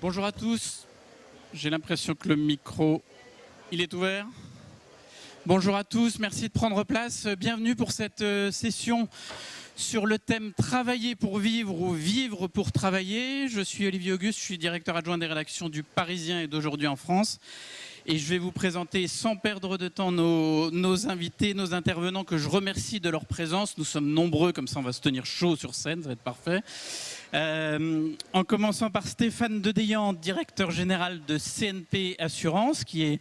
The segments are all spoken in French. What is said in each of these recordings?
Bonjour à tous. J'ai l'impression que le micro, il est ouvert. Bonjour à tous, merci de prendre place. Bienvenue pour cette session sur le thème « Travailler pour vivre » ou « Vivre pour travailler ». Je suis Olivier Auguste, je suis directeur adjoint des rédactions du Parisien et d'Aujourd'hui en France. Et je vais vous présenter sans perdre de temps nos invités, nos intervenants que je remercie de leur présence. Nous sommes nombreux, comme ça on va se tenir chaud sur scène, ça va être parfait. En commençant par Stéphane Dedeilhan, directeur général de CNP Assurance, qui est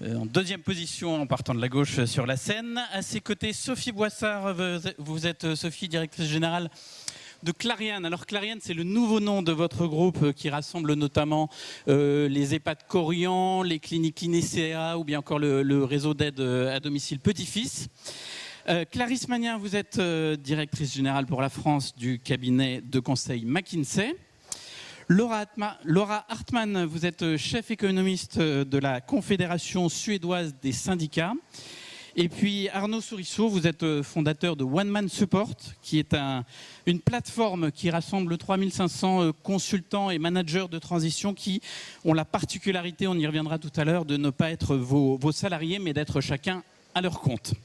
en deuxième position en partant de la gauche sur la scène. À ses côtés, Sophie Boissard, vous êtes Sophie, directrice générale de Clariane. Alors Clariane, c'est le nouveau nom de votre groupe qui rassemble notamment les EHPAD Corian, les cliniques Inécea ou bien encore le réseau d'aide à domicile Petit-Fils. Clarisse Magnin, vous êtes directrice générale pour la France du cabinet de conseil McKinsey. Laura Hartmann, vous êtes chef économiste de la Confédération suédoise des syndicats. Et puis Arnaud Sourisseau, vous êtes fondateur de One Man Support, qui est une plateforme qui rassemble 3500 consultants et managers de transition qui ont la particularité, on y reviendra tout à l'heure, de ne pas être vos salariés, mais d'être chacun à leur compte.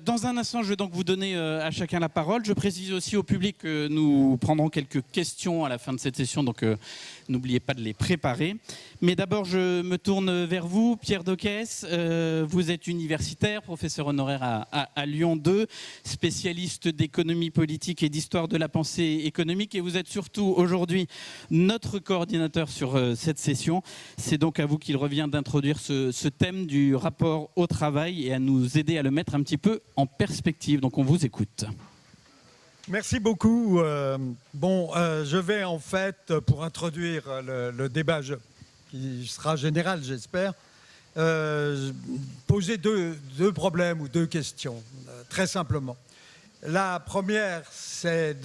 Dans un instant, je vais donc vous donner à chacun la parole. Je précise aussi au public que nous prendrons quelques questions à la fin de cette session, donc n'oubliez pas de les préparer. Mais d'abord, je me tourne vers vous, Pierre Doquès. Vous êtes universitaire, professeur honoraire à Lyon 2, spécialiste d'économie politique et d'histoire de la pensée économique. Et vous êtes surtout aujourd'hui notre coordinateur sur cette session. C'est donc à vous qu'il revient d'introduire ce thème du rapport au travail et à nous aider à le mettre un petit peu en perspective. Donc on vous écoute. Merci beaucoup. Je vais en fait, pour introduire le débat qui sera général, j'espère, poser deux problèmes ou deux questions, très simplement. La première, c'est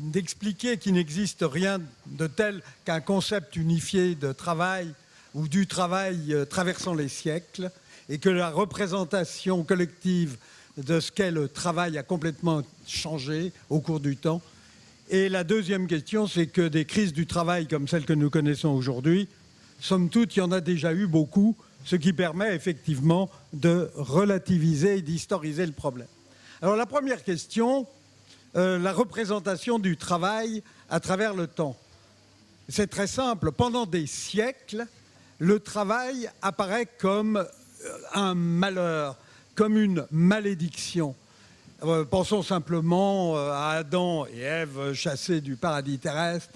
d'expliquer qu'il n'existe rien de tel qu'un concept unifié de travail ou du travail traversant les siècles et que la représentation collective de ce qu'est le travail a complètement changé au cours du temps. Et la deuxième question, c'est que des crises du travail comme celle que nous connaissons aujourd'hui, somme toute, il y en a déjà eu beaucoup, ce qui permet effectivement de relativiser et d'historiser le problème. Alors la première question, la représentation du travail à travers le temps. C'est très simple. Pendant des siècles, le travail apparaît comme un malheur, comme une malédiction. Pensons simplement à Adam et Ève chassés du paradis terrestre.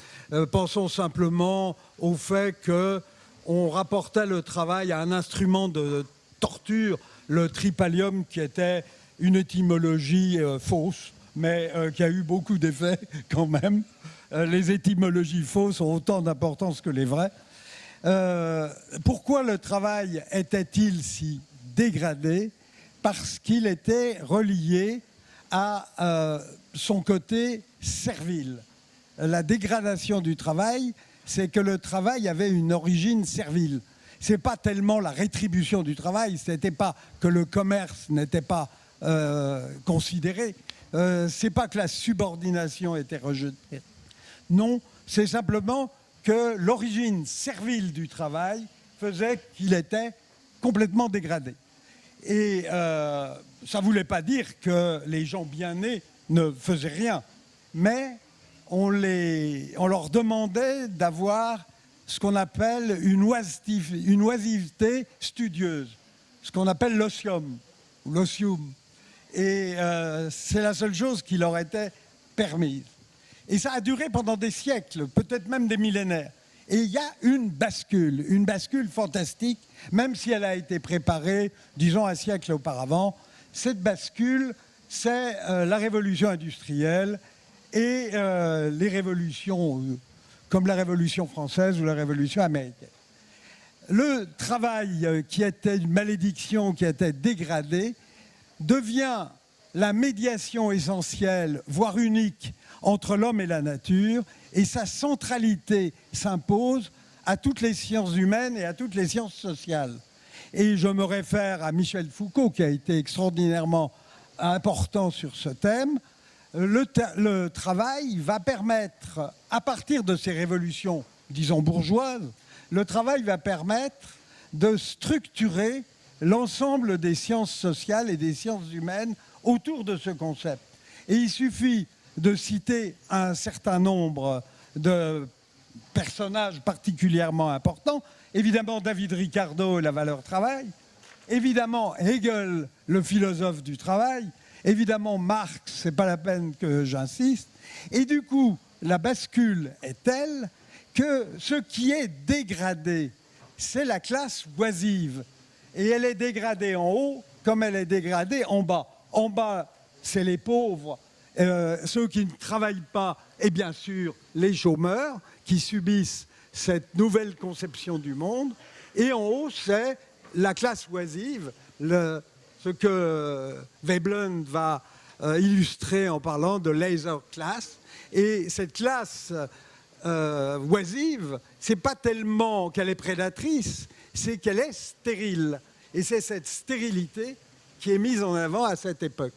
Pensons simplement au fait qu'on rapportait le travail à un instrument de torture, le tripalium, qui était une étymologie fausse, mais qui a eu beaucoup d'effets quand même. Les étymologies fausses ont autant d'importance que les vraies. Pourquoi le travail était-il si dégradé ? Parce qu'il était relié à son côté servile. La dégradation du travail, c'est que le travail avait une origine servile. Ce n'est pas tellement la rétribution du travail, ce n'était pas que le commerce n'était pas considéré, ce n'est pas que la subordination était rejetée. Non, c'est simplement que l'origine servile du travail faisait qu'il était complètement dégradé. Et ça ne voulait pas dire que les gens bien nés ne faisaient rien, mais on leur demandait d'avoir ce qu'on appelle une oisiveté studieuse, ce qu'on appelle l'otium, ou l'osium. Et c'est la seule chose qui leur était permise. Et ça a duré pendant des siècles, peut-être même des millénaires. Et il y a une bascule fantastique, même si elle a été préparée, disons, un siècle auparavant. Cette bascule, c'est la révolution industrielle et les révolutions, comme la Révolution française ou la Révolution américaine. Le travail qui était une malédiction, qui était dégradé, devient la médiation essentielle, voire unique, entre l'homme et la nature, et sa centralité s'impose à toutes les sciences humaines et à toutes les sciences sociales. Et je me réfère à Michel Foucault, qui a été extraordinairement important sur ce thème. Le travail va permettre, à partir de ces révolutions disons bourgeoise, le travail va permettre de structurer l'ensemble des sciences sociales et des sciences humaines autour de ce concept. Et il suffit de citer un certain nombre de personnages particulièrement importants. Évidemment, David Ricardo et la valeur travail. Évidemment, Hegel, le philosophe du travail. Évidemment, Marx, c'est pas la peine que j'insiste. Et du coup, la bascule est telle que ce qui est dégradé, c'est la classe oisive. Et elle est dégradée en haut comme elle est dégradée en bas. En bas, c'est les pauvres, ceux qui ne travaillent pas, et bien sûr les chômeurs qui subissent cette nouvelle conception du monde. Et en haut, c'est la classe oisive, ce que Veblen va illustrer en parlant de laser class. Et cette classe oisive, c'est pas tellement qu'elle est prédatrice, c'est qu'elle est stérile. Et c'est cette stérilité qui est mise en avant à cette époque.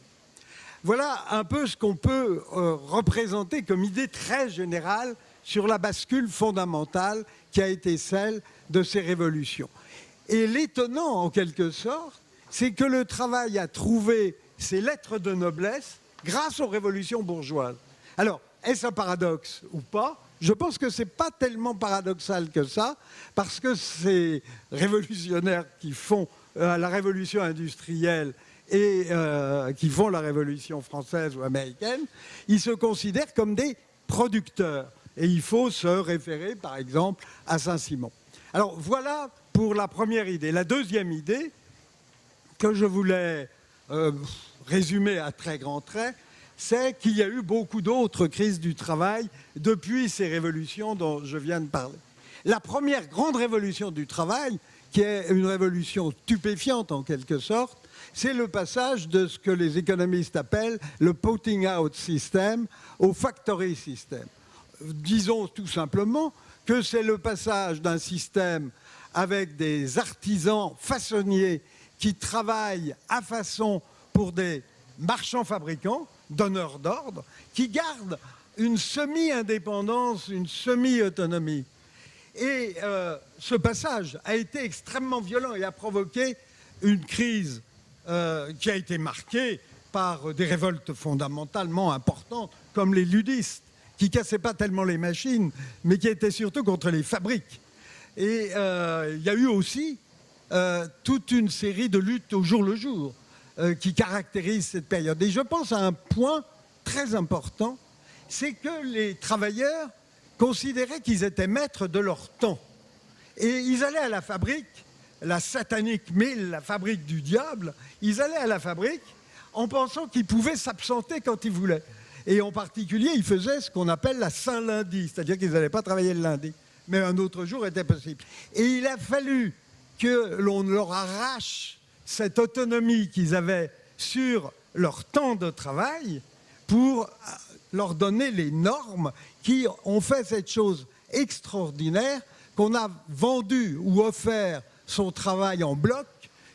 Voilà un peu ce qu'on peut représenter comme idée très générale sur la bascule fondamentale qui a été celle de ces révolutions. Et l'étonnant, en quelque sorte, c'est que le travail a trouvé ses lettres de noblesse grâce aux révolutions bourgeoises. Alors, est-ce un paradoxe ou pas ? Je pense que ce n'est pas tellement paradoxal que ça, parce que ces révolutionnaires qui font la révolution industrielle et qui font la révolution française ou américaine, ils se considèrent comme des producteurs. Et il faut se référer, par exemple, à Saint-Simon. Alors, voilà pour la première idée. La deuxième idée, que je voulais résumer à très grands traits, c'est qu'il y a eu beaucoup d'autres crises du travail depuis ces révolutions dont je viens de parler. La première grande révolution du travail, qui est une révolution stupéfiante en quelque sorte, c'est le passage de ce que les économistes appellent le putting out system au factory system. Disons tout simplement que c'est le passage d'un système avec des artisans façonniers qui travaillent à façon pour des marchands fabricants, donneurs d'ordre, qui gardent une semi-indépendance, une semi-autonomie. Et ce passage a été extrêmement violent et a provoqué une crise qui a été marquée par des révoltes fondamentalement importantes, comme les ludistes, qui ne cassaient pas tellement les machines, mais qui étaient surtout contre les fabriques. Et il y a eu aussi toute une série de luttes au jour le jour qui caractérisent cette période. Et je pense à un point très important, c'est que les travailleurs considéraient qu'ils étaient maîtres de leur temps. Et ils allaient à la fabrique, la satanique mille, la fabrique du diable, ils allaient à la fabrique en pensant qu'ils pouvaient s'absenter quand ils voulaient. Et en particulier, ils faisaient ce qu'on appelle la Saint-Lundi, c'est-à-dire qu'ils n'allaient pas travailler le lundi, mais un autre jour était possible. Et il a fallu que l'on leur arrache cette autonomie qu'ils avaient sur leur temps de travail pour leur donner les normes qui ont fait cette chose extraordinaire qu'on a vendu ou offert son travail en bloc,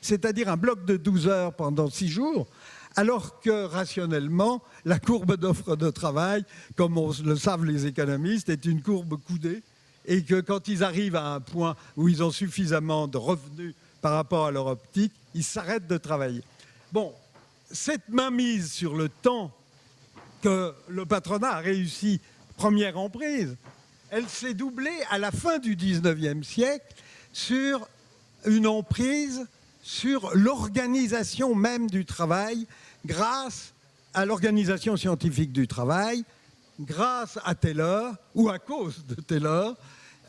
c'est-à-dire un bloc de 12 heures pendant 6 jours, alors que rationnellement, la courbe d'offre de travail, comme le savent les économistes, est une courbe coudée et que quand ils arrivent à un point où ils ont suffisamment de revenus par rapport à leur optique, ils s'arrêtent de travailler. Bon, cette mainmise sur le temps que le patronat a réussi première emprise, elle s'est doublée à la fin du 19e siècle sur une emprise sur l'organisation même du travail grâce à l'organisation scientifique du travail, grâce à Taylor ou à cause de Taylor,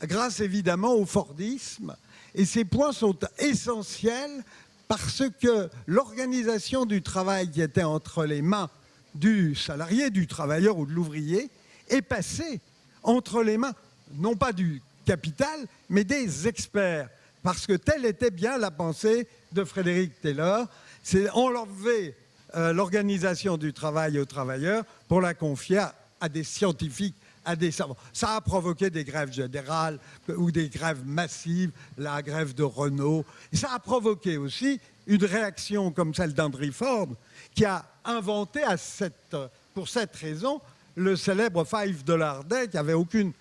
grâce évidemment au Fordisme. Et ces points sont essentiels parce que l'organisation du travail qui était entre les mains du salarié, du travailleur ou de l'ouvrier est passée entre les mains, non pas du capital, mais des experts. Parce que telle était bien la pensée de Frédéric Taylor, c'est enlever l'organisation du travail aux travailleurs pour la confier à des scientifiques, à des savants. Ça a provoqué des grèves générales ou des grèves massives, la grève de Renault. Et ça a provoqué aussi une réaction comme celle d'Henry Ford, qui a inventé pour cette raison le célèbre $5 day, qui n'avait aucune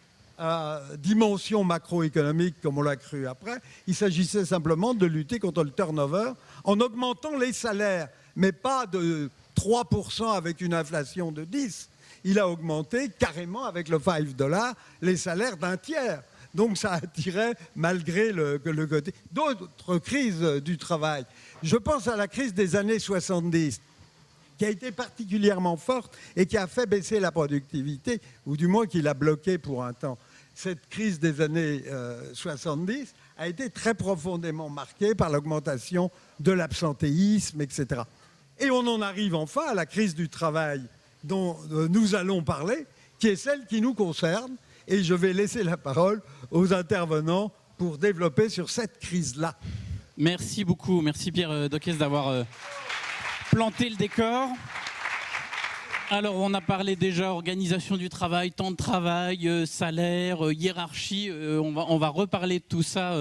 dimension macroéconomique comme on l'a cru après. Il s'agissait simplement de lutter contre le turnover en augmentant les salaires, mais pas de 3% avec une inflation de 10%. Il a augmenté carrément avec le $5 les salaires d'un tiers. Donc ça attirait malgré le côté. D'autres crises du travail. Je pense à la crise des années 70, qui a été particulièrement forte et qui a fait baisser la productivité, ou du moins qui l'a bloquée pour un temps. Cette crise des années 70 a été très profondément marquée par l'augmentation de l'absentéisme, etc. Et on en arrive enfin à la crise du travail dont nous allons parler, qui est celle qui nous concerne. Et je vais laisser la parole aux intervenants pour développer sur cette crise-là. Merci beaucoup. Merci Pierre Dockès d'avoir planté le décor. Alors, on a parlé déjà organisation du travail, temps de travail, salaire, hiérarchie. On va reparler de tout ça.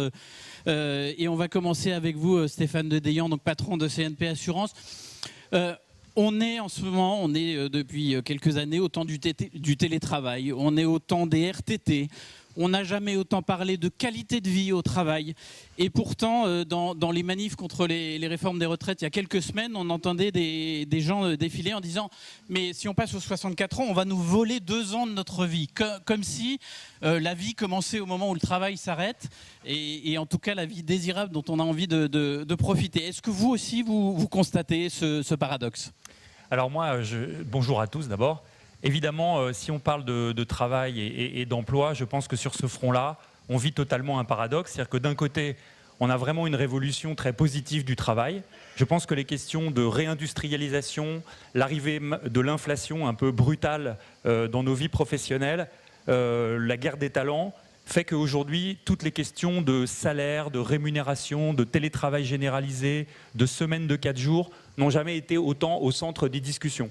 Et on va commencer avec vous, Stéphane Dedeilhan, donc patron de CNP Assurance. On est en ce moment, depuis quelques années au temps du télétravail, on est au temps des RTT, on n'a jamais autant parlé de qualité de vie au travail. Et pourtant, dans les manifs contre les réformes des retraites, il y a quelques semaines, on entendait des gens défiler en disant « Mais si on passe aux 64 ans, on va nous voler 2 ans de notre vie. » Comme si la vie commençait au moment où le travail s'arrête, et en tout cas la vie désirable dont on a envie de profiter. Est-ce que vous aussi, vous constatez ce paradoxe ? Alors moi, bonjour à tous d'abord. Évidemment, si on parle de travail et d'emploi, je pense que sur ce front-là, on vit totalement un paradoxe. C'est-à-dire que d'un côté, on a vraiment une révolution très positive du travail. Je pense que les questions de réindustrialisation, l'arrivée de l'inflation un peu brutale dans nos vies professionnelles, la guerre des talents, fait qu'aujourd'hui, toutes les questions de salaire, de rémunération, de télétravail généralisé, de semaine de 4 jours, n'ont jamais été autant au centre des discussions.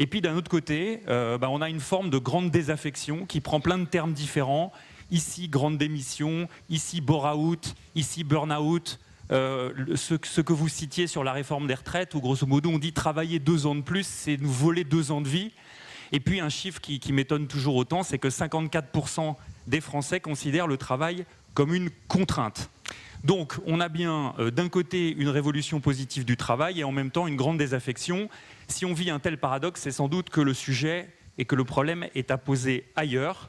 Et puis d'un autre côté, on a une forme de grande désaffection qui prend plein de termes différents. Ici, grande démission, ici, bore-out, ici, burn-out. Ce que vous citiez sur la réforme des retraites, où grosso modo on dit travailler 2 ans de plus, c'est nous voler 2 ans de vie. Et puis un chiffre qui m'étonne toujours autant, c'est que 54% des Français considèrent le travail comme une contrainte. Donc on a bien d'un côté une révolution positive du travail et en même temps une grande désaffection. Si on vit un tel paradoxe, c'est sans doute que le sujet et que le problème est à poser ailleurs.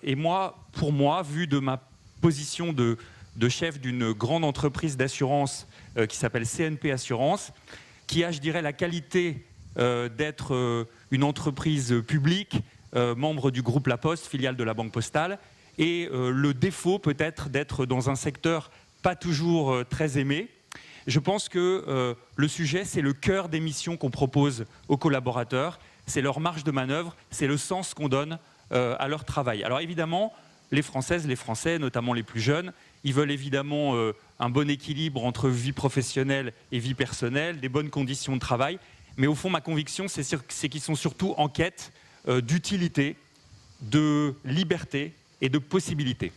Et moi, pour moi, vu de ma position de chef d'une grande entreprise d'assurance qui s'appelle CNP Assurance, qui a, je dirais, la qualité d'être une entreprise publique, membre du groupe La Poste, filiale de la Banque Postale, et le défaut peut-être d'être dans un secteur pas toujours très aimé. Je pense que le sujet, c'est le cœur des missions qu'on propose aux collaborateurs, c'est leur marge de manœuvre, c'est le sens qu'on donne à leur travail. Alors évidemment, les Françaises, les Français, notamment les plus jeunes, ils veulent évidemment un bon équilibre entre vie professionnelle et vie personnelle, des bonnes conditions de travail, mais au fond, ma conviction, c'est qu'ils sont surtout en quête d'utilité, de liberté et de possibilité.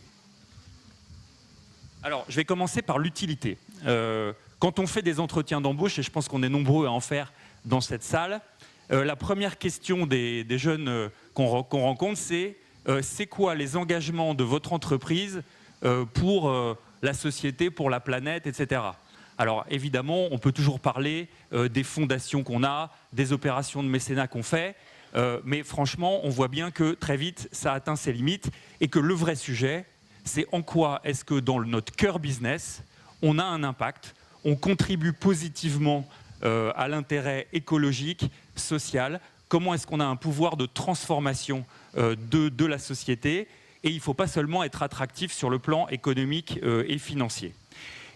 Alors, je vais commencer par l'utilité. Quand on fait des entretiens d'embauche, et je pense qu'on est nombreux à en faire dans cette salle, la première question des jeunes qu'on rencontre, c'est quoi les engagements de votre entreprise pour la société, pour la planète, etc. Alors, évidemment, on peut toujours parler des fondations qu'on a, des opérations de mécénat qu'on fait, mais franchement, on voit bien que très vite, ça atteint ses limites et que le vrai sujet, c'est en quoi est-ce que dans notre cœur business, on a un impact, on contribue positivement à l'intérêt écologique, social, comment est-ce qu'on a un pouvoir de transformation de la société, et il ne faut pas seulement être attractif sur le plan économique et financier.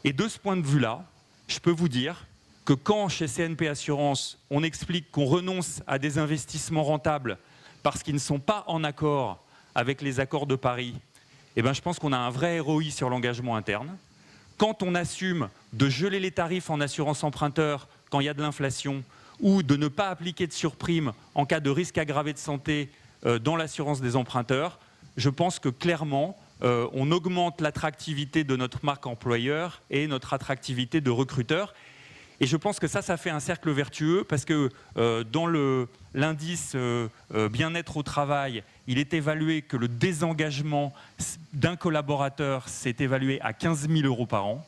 Et de ce point de vue-là, je peux vous dire que quand chez CNP Assurance, on explique qu'on renonce à des investissements rentables parce qu'ils ne sont pas en accord avec les accords de Paris, eh ben, je pense qu'on a un vrai ROI sur l'engagement interne. Quand on assume de geler les tarifs en assurance emprunteur quand il y a de l'inflation ou de ne pas appliquer de surprime en cas de risque aggravé de santé dans l'assurance des emprunteurs, je pense que clairement, on augmente l'attractivité de notre marque employeur et notre attractivité de recruteur. Et je pense que ça fait un cercle vertueux parce que dans l'indice bien-être au travail, il est évalué que le désengagement d'un collaborateur s'est évalué à 15 000 € par an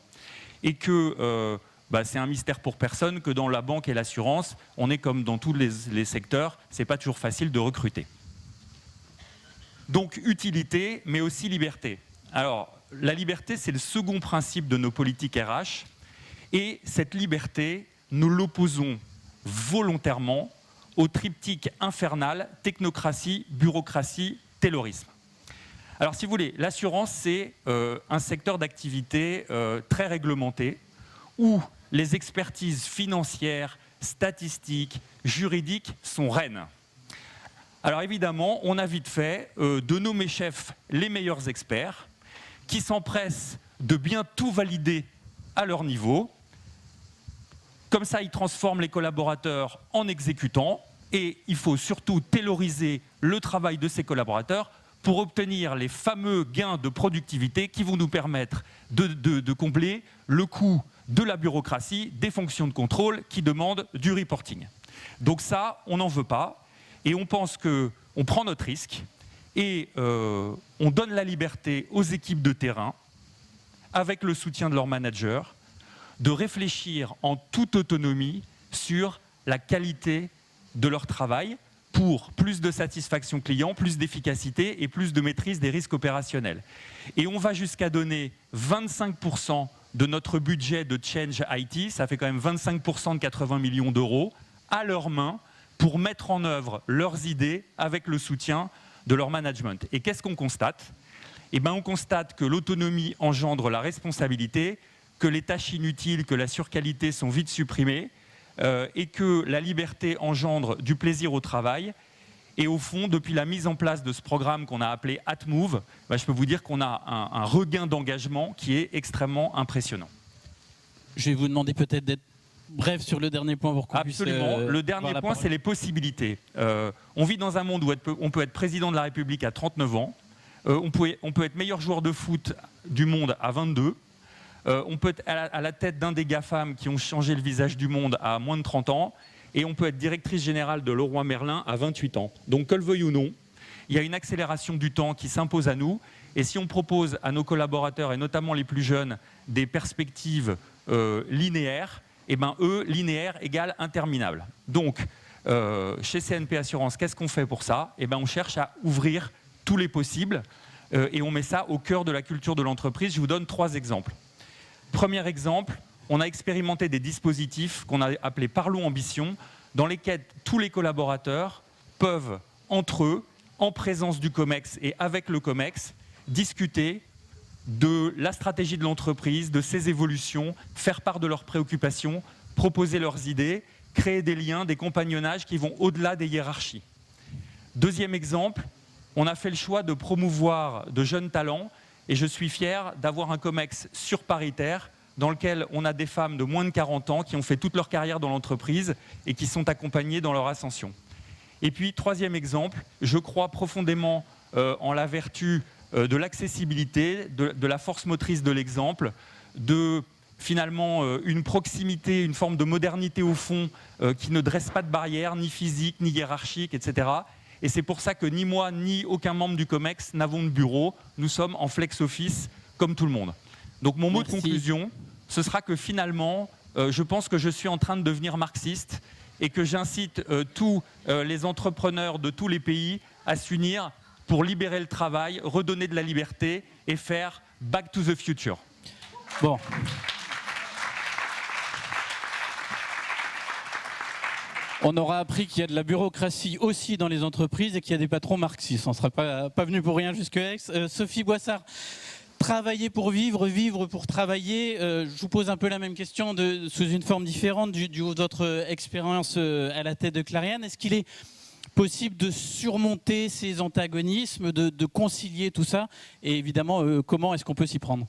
et que c'est un mystère pour personne que dans la banque et l'assurance, on est comme dans tous les secteurs, c'est pas toujours facile de recruter. Donc utilité, mais aussi liberté. Alors, la liberté, c'est le second principe de nos politiques RH. Et cette liberté, nous l'opposons volontairement au triptyque infernal technocratie, bureaucratie, taylorisme. Alors, si vous voulez, l'assurance, c'est un secteur d'activité très réglementé où les expertises financières, statistiques, juridiques sont reines. Alors évidemment, on a vite fait de nommer chefs les meilleurs experts qui s'empressent de bien tout valider à leur niveau. Comme ça, ils transforment les collaborateurs en exécutants et il faut surtout tayloriser le travail de ces collaborateurs pour obtenir les fameux gains de productivité qui vont nous permettre de combler le coût de la bureaucratie, des fonctions de contrôle qui demandent du reporting. Donc ça, on n'en veut pas et on pense qu'on prend notre risque et on donne la liberté aux équipes de terrain avec le soutien de leurs managers de réfléchir en toute autonomie sur la qualité de leur travail pour plus de satisfaction client, plus d'efficacité et plus de maîtrise des risques opérationnels. Et on va jusqu'à donner 25% de notre budget de Change IT, ça fait quand même 25% de 80 millions d'euros, à leurs mains pour mettre en œuvre leurs idées avec le soutien de leur management. Et qu'est-ce qu'on constate ? Eh bien, on constate que l'autonomie engendre la responsabilité, que les tâches inutiles, que la surqualité sont vite supprimées et que la liberté engendre du plaisir au travail. Et au fond, depuis la mise en place de ce programme qu'on a appelé AtMove, je peux vous dire qu'on a un regain d'engagement qui est extrêmement impressionnant. Je vais vous demander peut-être d'être bref sur le dernier point pour qu'on puisse... Absolument. Le dernier point, c'est les possibilités. On vit dans un monde où on peut être président de la République à 39 ans, on peut être meilleur joueur de foot du monde à 22. On peut être à la tête d'un des GAFAM qui ont changé le visage du monde à moins de 30 ans, et on peut être directrice générale de Leroy Merlin à 28 ans. Donc, que le veuille ou non, il y a une accélération du temps qui s'impose à nous, et si on propose à nos collaborateurs, et notamment les plus jeunes, des perspectives linéaires, eh ben eux, linéaire égale interminable. Donc, chez CNP Assurance, qu'est-ce qu'on fait pour ça ? Eh ben, on cherche à ouvrir tous les possibles, et on met ça au cœur de la culture de l'entreprise. Je vous donne 3 exemples. Premier exemple, on a expérimenté des dispositifs qu'on a appelés Parlons Ambition, dans lesquels tous les collaborateurs peuvent, entre eux, en présence du COMEX et avec le COMEX, discuter de la stratégie de l'entreprise, de ses évolutions, faire part de leurs préoccupations, proposer leurs idées, créer des liens, des compagnonnages qui vont au-delà des hiérarchies. Deuxième exemple, on a fait le choix de promouvoir de jeunes talents. Et je suis fier d'avoir un COMEX surparitaire dans lequel on a des femmes de moins de 40 ans qui ont fait toute leur carrière dans l'entreprise et qui sont accompagnées dans leur ascension. Et puis, troisième exemple, je crois profondément en la vertu de l'accessibilité, de la force motrice de l'exemple, de finalement une proximité, une forme de modernité au fond qui ne dresse pas de barrières, ni physiques, ni hiérarchiques, etc. Et c'est pour ça que ni moi, ni aucun membre du COMEX n'avons de bureau. Nous sommes en flex office, comme tout le monde. Donc mon mot de conclusion, ce sera que finalement, je pense que je suis en train de devenir marxiste et que j'incite tous les entrepreneurs de tous les pays à s'unir pour libérer le travail, redonner de la liberté et faire Back to the Future. Bon. On aura appris qu'il y a de la bureaucratie aussi dans les entreprises et qu'il y a des patrons marxistes. On ne sera pas venu pour rien jusqu'à Aix. Sophie Boissard, travailler pour vivre, vivre pour travailler. Je vous pose un peu la même question sous une forme différente du haut de votre expérience à la tête de Clariane. Est-ce qu'il est possible de surmonter ces antagonismes, de concilier tout ça ? Et évidemment, comment est-ce qu'on peut s'y prendre ?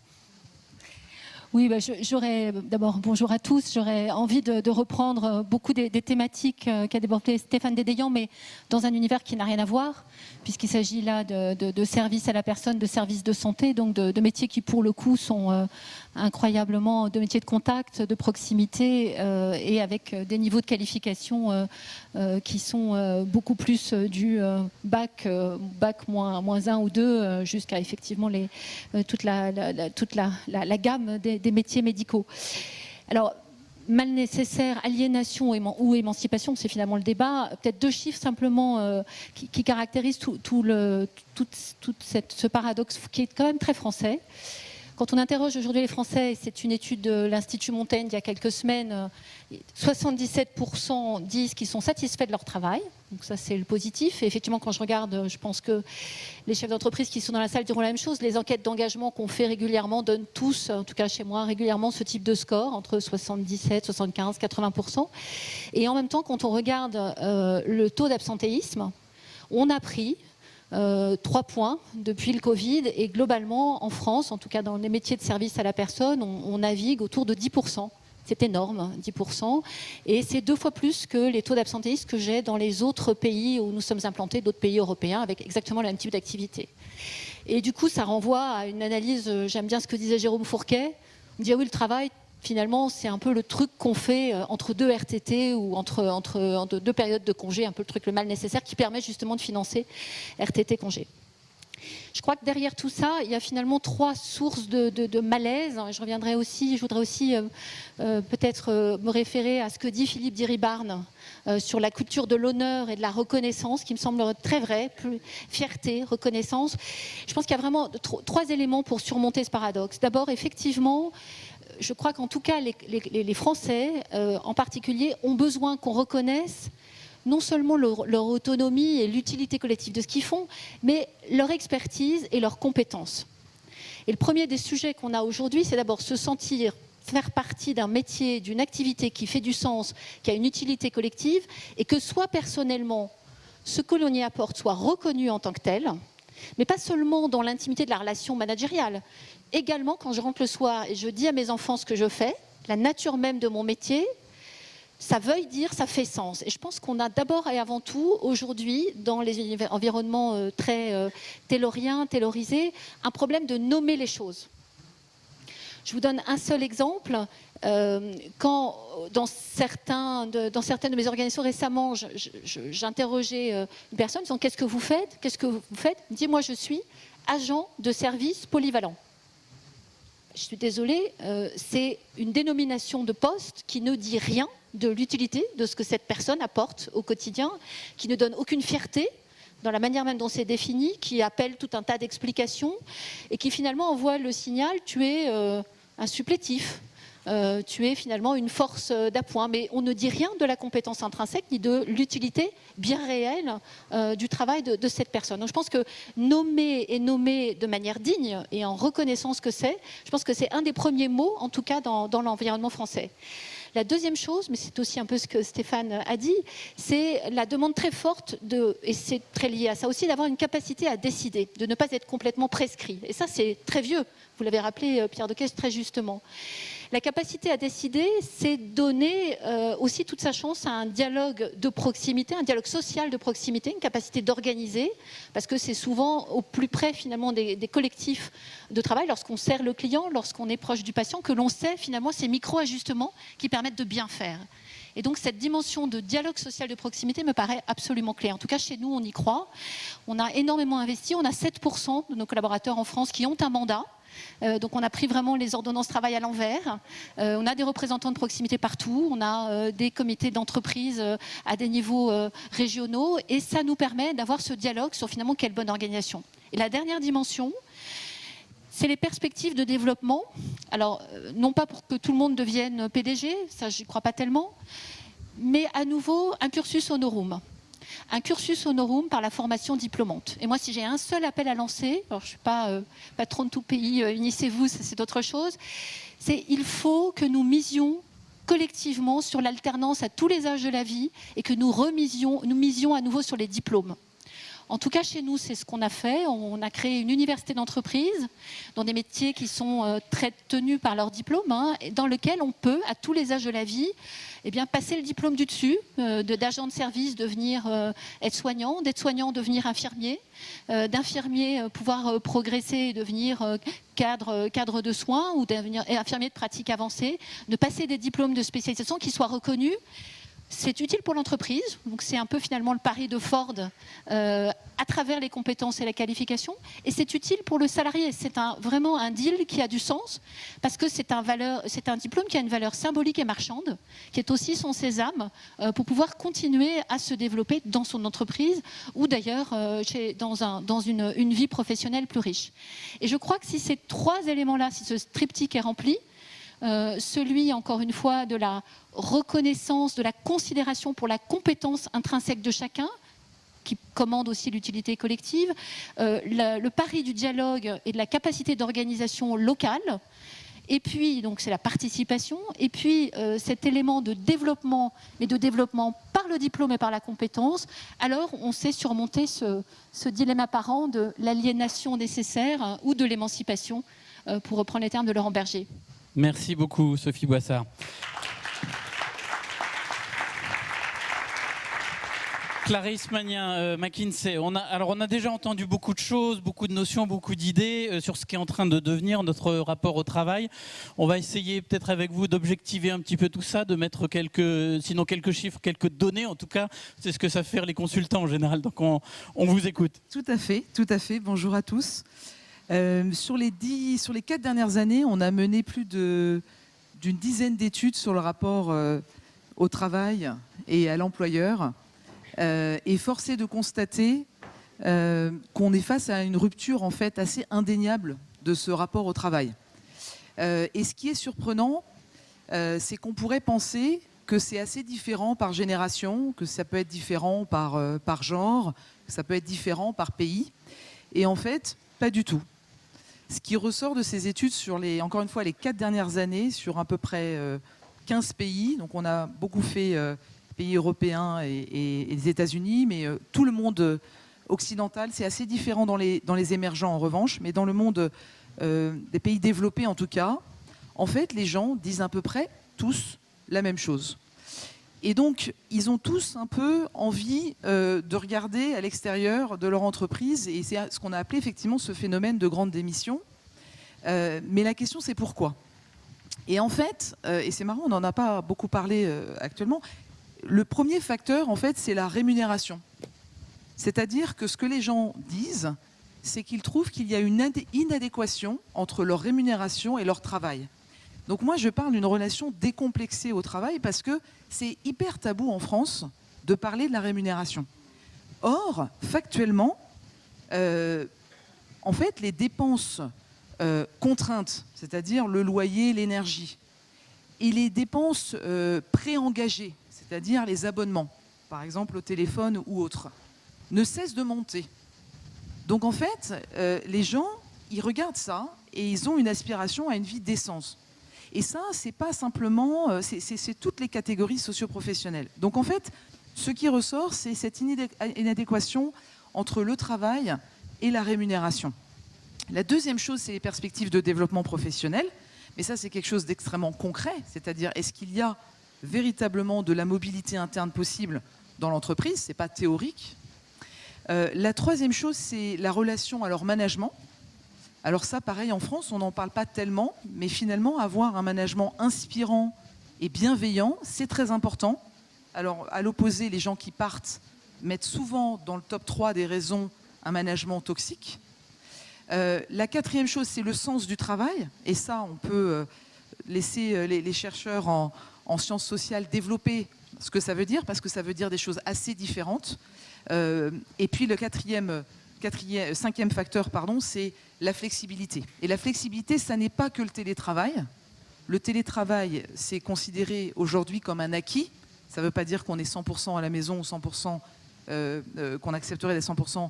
Oui, j'aurais d'abord bonjour à tous. J'aurais envie de reprendre beaucoup des thématiques qu'a développé Stéphane Dédéian, mais dans un univers qui n'a rien à voir, puisqu'il s'agit là de services à la personne, de services de santé, donc de métiers qui pour le coup sont incroyablement de métiers de contact, de proximité et avec des niveaux de qualification qui sont beaucoup plus du bac moins 1 ou 2 jusqu'à effectivement toute la gamme des métiers médicaux. Alors, mal nécessaire, aliénation ou émancipation, c'est finalement le débat. Peut-être 2 chiffres simplement qui caractérisent tout ce paradoxe qui est quand même très français. Quand on interroge aujourd'hui les Français, c'est une étude de l'Institut Montaigne il y a quelques semaines, 77% disent qu'ils sont satisfaits de leur travail. Donc ça, c'est le positif. Et effectivement, quand je regarde, je pense que les chefs d'entreprise qui sont dans la salle diront la même chose. Les enquêtes d'engagement qu'on fait régulièrement donnent tous, en tout cas chez moi, régulièrement ce type de score, entre 77, 75, 80%. Et en même temps, quand on regarde le taux d'absentéisme, on a pris 3 points depuis le Covid, et globalement en France, en tout cas dans les métiers de service à la personne, on navigue autour de 10%. C'est énorme, 10%, et c'est 2 fois plus que les taux d'absentéisme que j'ai dans les autres pays où nous sommes implantés, d'autres pays européens, avec exactement le même type d'activité. Et du coup, ça renvoie à une analyse, j'aime bien ce que disait Jérôme Fourquet, on dit ah oui, le travail, finalement, c'est un peu le truc qu'on fait entre 2 RTT ou entre 2 périodes de congé, un peu le truc le mal nécessaire qui permet justement de financer RTT congé. Je crois que derrière tout ça, il y a finalement 3 sources de malaise. Je voudrais aussi peut-être me référer à ce que dit Philippe Diribarne sur la culture de l'honneur et de la reconnaissance, qui me semble très vrai, fierté, reconnaissance. Je pense qu'il y a vraiment 3 éléments pour surmonter ce paradoxe. D'abord, effectivement, je crois qu'en tout cas, les Français, en particulier, ont besoin qu'on reconnaisse non seulement leur autonomie et l'utilité collective de ce qu'ils font, mais leur expertise et leurs compétences. Et le premier des sujets qu'on a aujourd'hui, c'est d'abord se sentir faire partie d'un métier, d'une activité qui fait du sens, qui a une utilité collective, et que soit personnellement, ce que l'on y apporte soit reconnu en tant que tel, mais pas seulement dans l'intimité de la relation managériale. Également, quand je rentre le soir et je dis à mes enfants ce que je fais, la nature même de mon métier, ça veuille dire, ça fait sens. Et je pense qu'on a d'abord et avant tout, aujourd'hui, dans les environnements très taylorisés, un problème de nommer les choses. Je vous donne un seul exemple. Quand, dans certaines de mes organisations récemment, j'interrogeais une personne disant « Qu'est-ce que vous faites ? Qu'est-ce que vous faites ?» Elle me dit « Moi, je suis agent de service polyvalent. » Je suis désolée, c'est une dénomination de poste qui ne dit rien de l'utilité de ce que cette personne apporte au quotidien, qui ne donne aucune fierté dans la manière même dont c'est défini, qui appelle tout un tas d'explications et qui finalement envoie le signal « tu es un supplétif ». Tu es finalement une force d'appoint, mais on ne dit rien de la compétence intrinsèque ni de l'utilité bien réelle du travail de cette personne. Donc je pense que nommer de manière digne et en reconnaissant ce que c'est, je pense que c'est un des premiers mots, en tout cas dans l'environnement français. La deuxième chose, mais c'est aussi un peu ce que Stéphane a dit, c'est la demande très forte, et c'est très lié à ça aussi, d'avoir une capacité à décider, de ne pas être complètement prescrit. Et ça, c'est très vieux. Vous l'avez rappelé, Pierre Decaisse, très justement. La capacité à décider, c'est donner aussi toute sa chance à un dialogue de proximité, un dialogue social de proximité, une capacité d'organiser, parce que c'est souvent au plus près finalement des collectifs de travail, lorsqu'on sert le client, lorsqu'on est proche du patient, que l'on sait finalement ces micro-ajustements qui permettent de bien faire. Et donc cette dimension de dialogue social de proximité me paraît absolument clé. En tout cas, chez nous, on y croit. On a énormément investi. On a 7% de nos collaborateurs en France qui ont un mandat. Donc on a pris vraiment les ordonnances travail à l'envers. On a des représentants de proximité partout. On a des comités d'entreprise à des niveaux régionaux. Et ça nous permet d'avoir ce dialogue sur finalement quelle bonne organisation. Et la dernière dimension, c'est les perspectives de développement. Alors, non pas pour que tout le monde devienne PDG, ça j'y crois pas tellement, mais à nouveau un cursus honorum. Un cursus honorum par la formation diplômante. Et moi, si j'ai un seul appel à lancer, alors je ne suis pas patron de tout pays, unissez-vous, c'est autre chose, c'est il faut que nous misions collectivement sur l'alternance à tous les âges de la vie et que nous misions à nouveau sur les diplômes. En tout cas, chez nous, c'est ce qu'on a fait. On a créé une université d'entreprise dans des métiers qui sont très tenus par leur diplôme, dans lequel on peut, à tous les âges de la vie, passer le diplôme du dessus, d'agent de service devenir aide-soignant, d'aide-soignant devenir infirmier, d'infirmier pouvoir progresser et devenir cadre de soins ou devenir infirmier de pratique avancée, de passer des diplômes de spécialisation qui soient reconnus. C'est utile pour l'entreprise, donc c'est un peu finalement le pari de Ford à travers les compétences et la qualification, et c'est utile pour le salarié. C'est vraiment un deal qui a du sens, parce que c'est un diplôme qui a une valeur symbolique et marchande, qui est aussi son sésame pour pouvoir continuer à se développer dans son entreprise, ou d'ailleurs dans une vie professionnelle plus riche. Et je crois que si ces trois éléments-là, si ce triptyque est rempli, celui, encore une fois, de la reconnaissance, de la considération pour la compétence intrinsèque de chacun, qui commande aussi l'utilité collective, le pari du dialogue et de la capacité d'organisation locale, et puis, donc c'est la participation, et puis cet élément de développement, mais de développement par le diplôme et par la compétence, alors on sait surmonter ce dilemme apparent de l'aliénation nécessaire ou de l'émancipation, pour reprendre les termes de Laurent Berger. Merci beaucoup, Sophie Boissard. Clarisse Magnin, McKinsey, on a déjà entendu beaucoup de choses, beaucoup de notions, beaucoup d'idées sur ce qui est en train de devenir notre rapport au travail. On va essayer peut-être avec vous d'objectiver un petit peu tout ça, de mettre sinon quelques chiffres, quelques données en tout cas. C'est ce que savent faire les consultants en général, donc on vous écoute. Tout à fait. Bonjour à tous. Sur les 4 dernières années, on a mené plus d'une dizaine d'études sur le rapport au travail et à l'employeur. Et force est de constater qu'on est face à une rupture en fait assez indéniable de ce rapport au travail. Et ce qui est surprenant, c'est qu'on pourrait penser que c'est assez différent par génération, que ça peut être différent par genre, que ça peut être différent par pays. Et en fait, pas du tout. Ce qui ressort de ces études sur encore une fois, les 4 dernières années, sur à peu près 15 pays, donc on a beaucoup fait pays européens et les États-Unis, mais tout le monde occidental, c'est assez différent dans les émergents en revanche, mais dans le monde des pays développés en tout cas, en fait, les gens disent à peu près tous la même chose. Et donc, ils ont tous un peu envie de regarder à l'extérieur de leur entreprise, et c'est ce qu'on a appelé effectivement ce phénomène de grande démission. Mais la question, c'est pourquoi ? Et en fait, et c'est marrant, on n'en a pas beaucoup parlé actuellement, le premier facteur, en fait, c'est la rémunération. C'est-à-dire que ce que les gens disent, c'est qu'ils trouvent qu'il y a une inadéquation entre leur rémunération et leur travail. Donc moi, je parle d'une relation décomplexée au travail parce que c'est hyper tabou en France de parler de la rémunération. Or, factuellement, en fait, les dépenses contraintes, c'est-à-dire le loyer, l'énergie, et les dépenses préengagées, c'est-à-dire les abonnements, par exemple au téléphone ou autres, ne cessent de monter. Donc en fait, les gens, ils regardent ça et ils ont une aspiration à une vie décente. Et ça, c'est pas simplement, c'est toutes les catégories socio-professionnelles. Donc en fait, ce qui ressort, c'est cette inadéquation entre le travail et la rémunération. La deuxième chose, c'est les perspectives de développement professionnel. Mais ça, c'est quelque chose d'extrêmement concret. C'est-à-dire, est-ce qu'il y a véritablement de la mobilité interne possible dans l'entreprise ? Ce n'est pas théorique. La troisième chose, c'est la relation à leur management. Alors ça, pareil, en France, on n'en parle pas tellement, mais finalement, avoir un management inspirant et bienveillant, c'est très important. Alors, à l'opposé, les gens qui partent mettent souvent dans le top 3 des raisons un management toxique. La quatrième chose, c'est le sens du travail. Et ça, on peut laisser les chercheurs en sciences sociales développer ce que ça veut dire, parce que ça veut dire des choses assez différentes. Et puis le cinquième facteur, c'est la flexibilité. Et la flexibilité, ça n'est pas que le télétravail. Le télétravail, c'est considéré aujourd'hui comme un acquis. Ça ne veut pas dire qu'on est 100% à la maison ou 100% qu'on accepterait d'être 100%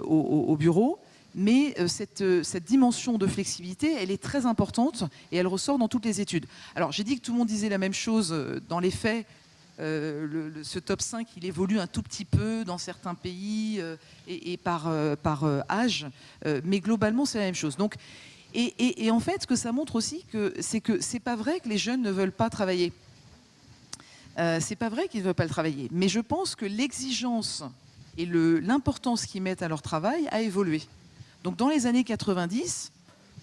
au bureau. Mais cette dimension de flexibilité, elle est très importante et elle ressort dans toutes les études. Alors, j'ai dit que tout le monde disait la même chose dans les faits. ce top 5, il évolue un tout petit peu dans certains pays et par âge, mais globalement, c'est la même chose. Donc, et en fait, ce que ça montre aussi, c'est que c'est pas vrai que les jeunes ne veulent pas travailler. C'est pas vrai qu'ils ne veulent pas le travailler. Mais je pense que l'exigence et l'importance qu'ils mettent à leur travail a évolué. Donc, dans les années 90,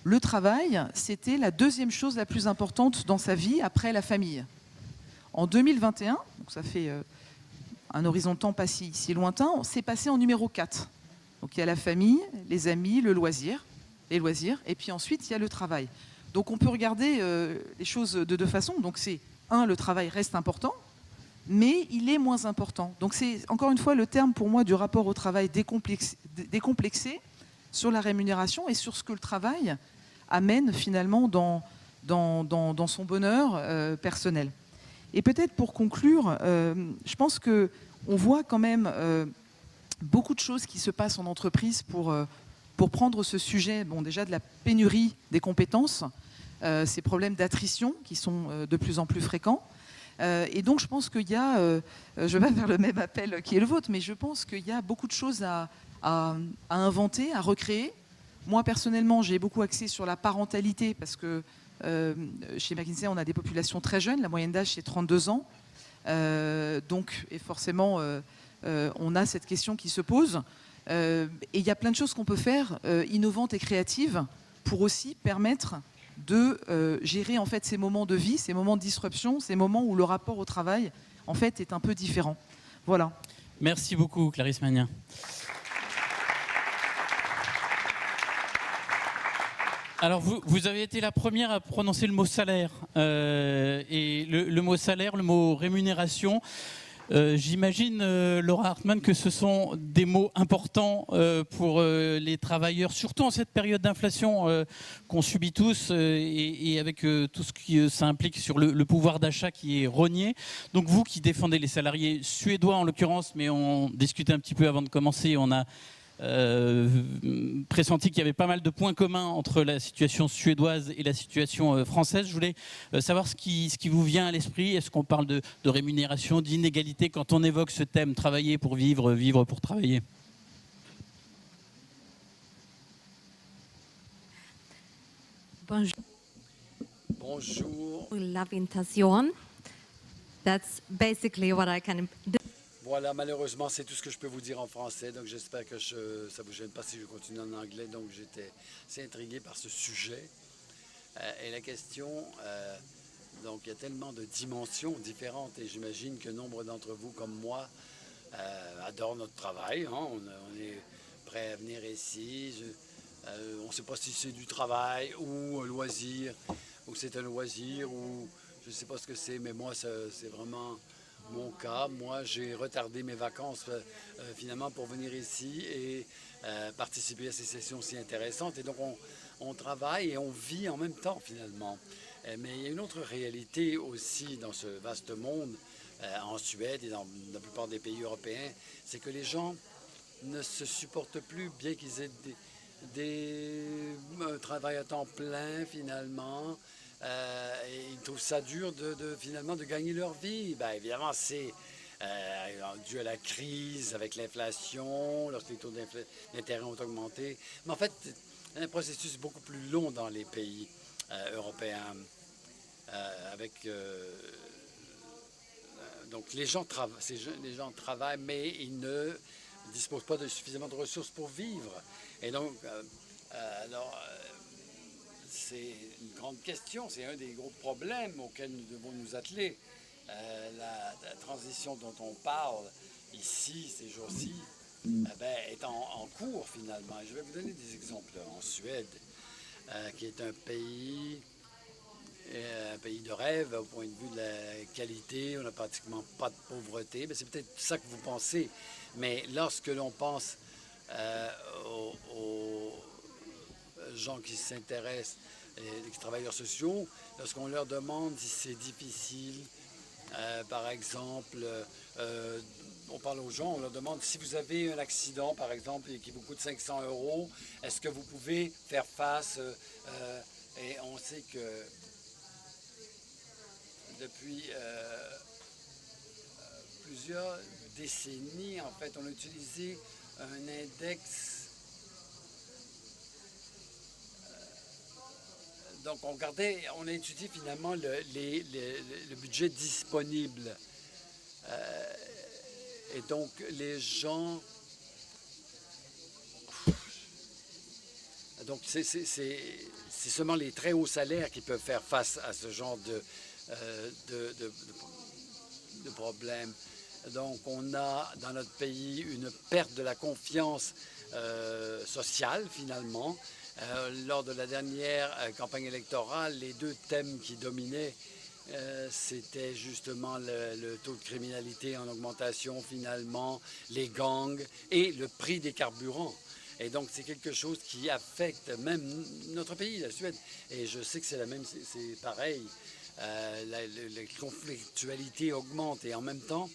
le travail, c'était la deuxième chose la plus importante dans sa vie après la famille. En 2021, donc ça fait un horizon de temps pas si lointain, c'est passé en numéro 4. Donc il y a la famille, les amis, les loisirs, et puis ensuite il y a le travail. Donc on peut regarder les choses de deux façons. Donc c'est, le travail reste important, mais il est moins important. Donc c'est encore une fois le terme pour moi du rapport au travail décomplexé sur la rémunération et sur ce que le travail amène finalement dans son bonheur personnel. Et peut-être pour conclure, je pense qu'on voit quand même beaucoup de choses qui se passent en entreprise pour prendre ce sujet, déjà de la pénurie des compétences, ces problèmes d'attrition qui sont de plus en plus fréquents. Et donc je pense qu'il y a, je ne vais pas faire le même appel qui est le vôtre, mais je pense qu'il y a beaucoup de choses à inventer, à recréer. Moi personnellement, j'ai beaucoup axé sur la parentalité parce que chez McKinsey, on a des populations très jeunes, la moyenne d'âge c'est 32 ans. Donc, et forcément, on a cette question qui se pose. Et il y a plein de choses qu'on peut faire, innovantes et créatives, pour aussi permettre de gérer en fait ces moments de vie, ces moments de disruption, ces moments où le rapport au travail en fait est un peu différent. Voilà. Merci beaucoup, Clarisse Magnin. Alors, vous avez été la première à prononcer le mot salaire. Et le mot salaire, le mot rémunération, j'imagine, Laura Hartmann, que ce sont des mots importants pour les travailleurs, surtout en cette période d'inflation qu'on subit tous et avec tout ce que ça implique sur le pouvoir d'achat qui est rogné. Donc vous qui défendez les salariés suédois en l'occurrence, mais on discutait un petit peu avant de commencer, on a pressenti qu'il y avait pas mal de points communs entre la situation suédoise et la situation française. Je voulais savoir ce qui vous vient à l'esprit. Est-ce qu'on parle de rémunération, d'inégalité quand on évoque ce thème, travailler pour vivre, vivre pour travailler? Bonjour. Bonjour. L'invitation. That's basically what I can do. Voilà, malheureusement, c'est tout ce que je peux vous dire en français. Donc, j'espère que ça ne vous gêne pas si je continue en anglais. Donc, j'étais assez intrigué par ce sujet. Et la question, donc, il y a tellement de dimensions différentes. Et j'imagine que nombre d'entre vous, comme moi, adorent notre travail. Hein. On est prêt à venir ici. On ne sait pas si c'est du travail ou un loisir, ou c'est un loisir, ou je ne sais pas ce que c'est, mais moi, c'est vraiment mon cas. Moi, j'ai retardé mes vacances finalement pour venir ici et participer à ces sessions si intéressantes. Et donc, on travaille et on vit en même temps finalement. Mais il y a une autre réalité aussi dans ce vaste monde, en Suède et dans la plupart des pays européens, c'est que les gens ne se supportent plus, bien qu'ils aient un travail à temps plein finalement. Et ils trouvent ça dur finalement de gagner leur vie. Bien, évidemment, c'est dû à la crise avec l'inflation, lorsque les taux d'intérêt ont augmenté. Mais en fait, un processus beaucoup plus long dans les pays européens. Donc les gens travaillent, mais ils ne disposent pas de suffisamment de ressources pour vivre. Et donc, c'est une grande question, c'est un des gros problèmes auxquels nous devons nous atteler. La transition dont on parle ici, ces jours-ci, est en cours finalement. Je vais vous donner des exemples. En Suède, qui est un pays de rêve au point de vue de la qualité, on n'a pratiquement pas de pauvreté. C'est peut-être ça que vous pensez, mais lorsque l'on pense aux gens qui s'intéressent, les travailleurs sociaux, lorsqu'on leur demande si c'est difficile, par exemple, on parle aux gens, on leur demande si vous avez un accident, par exemple, et qui vous coûte 500 €, est-ce que vous pouvez faire face et on sait que depuis plusieurs décennies, en fait, on a utilisé un index. Donc, on a étudié finalement le budget disponible. Et donc, les gens... Donc, c'est seulement les très hauts salaires qui peuvent faire face à ce genre de problème. Donc, on a dans notre pays une perte de la confiance sociale, finalement. Lors de la dernière campagne électorale, les deux thèmes qui dominaient, c'était justement le taux de criminalité en augmentation, finalement, les gangs et le prix des carburants. Et donc, c'est quelque chose qui affecte même notre pays, la Suède. Et je sais que c'est pareil. La conflictualité augmente et en même temps,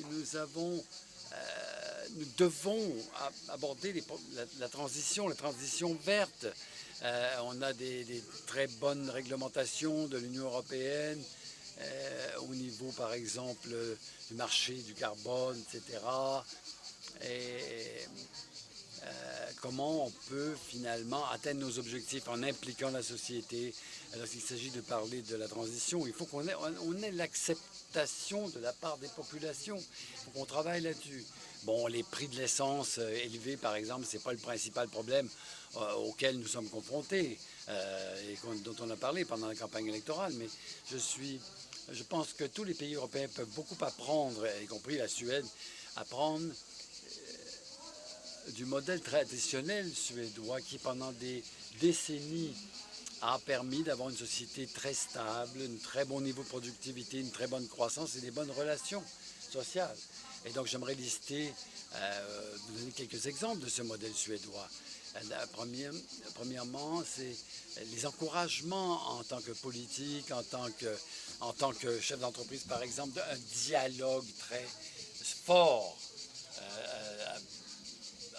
nous devons aborder la transition verte. On a des très bonnes réglementations de l'Union européenne au niveau, par exemple, du marché du carbone, etc. Et comment on peut finalement atteindre nos objectifs en impliquant la société. Lorsqu'il s'agit de parler de la transition, il faut qu'on ait l'acceptation de la part des populations. Il faut qu'on travaille là-dessus. Bon, les prix de l'essence élevés, par exemple, ce n'est pas le principal problème auquel nous sommes confrontés et dont on a parlé pendant la campagne électorale, mais je pense que tous les pays européens peuvent beaucoup apprendre, y compris la Suède, apprendre du modèle traditionnel suédois qui, pendant des décennies, a permis d'avoir une société très stable, un très bon niveau de productivité, une très bonne croissance et des bonnes relations sociales. Et donc, j'aimerais vous donner quelques exemples de ce modèle suédois. Premièrement, c'est les encouragements en tant que politique, en tant que chef d'entreprise, par exemple, un dialogue très fort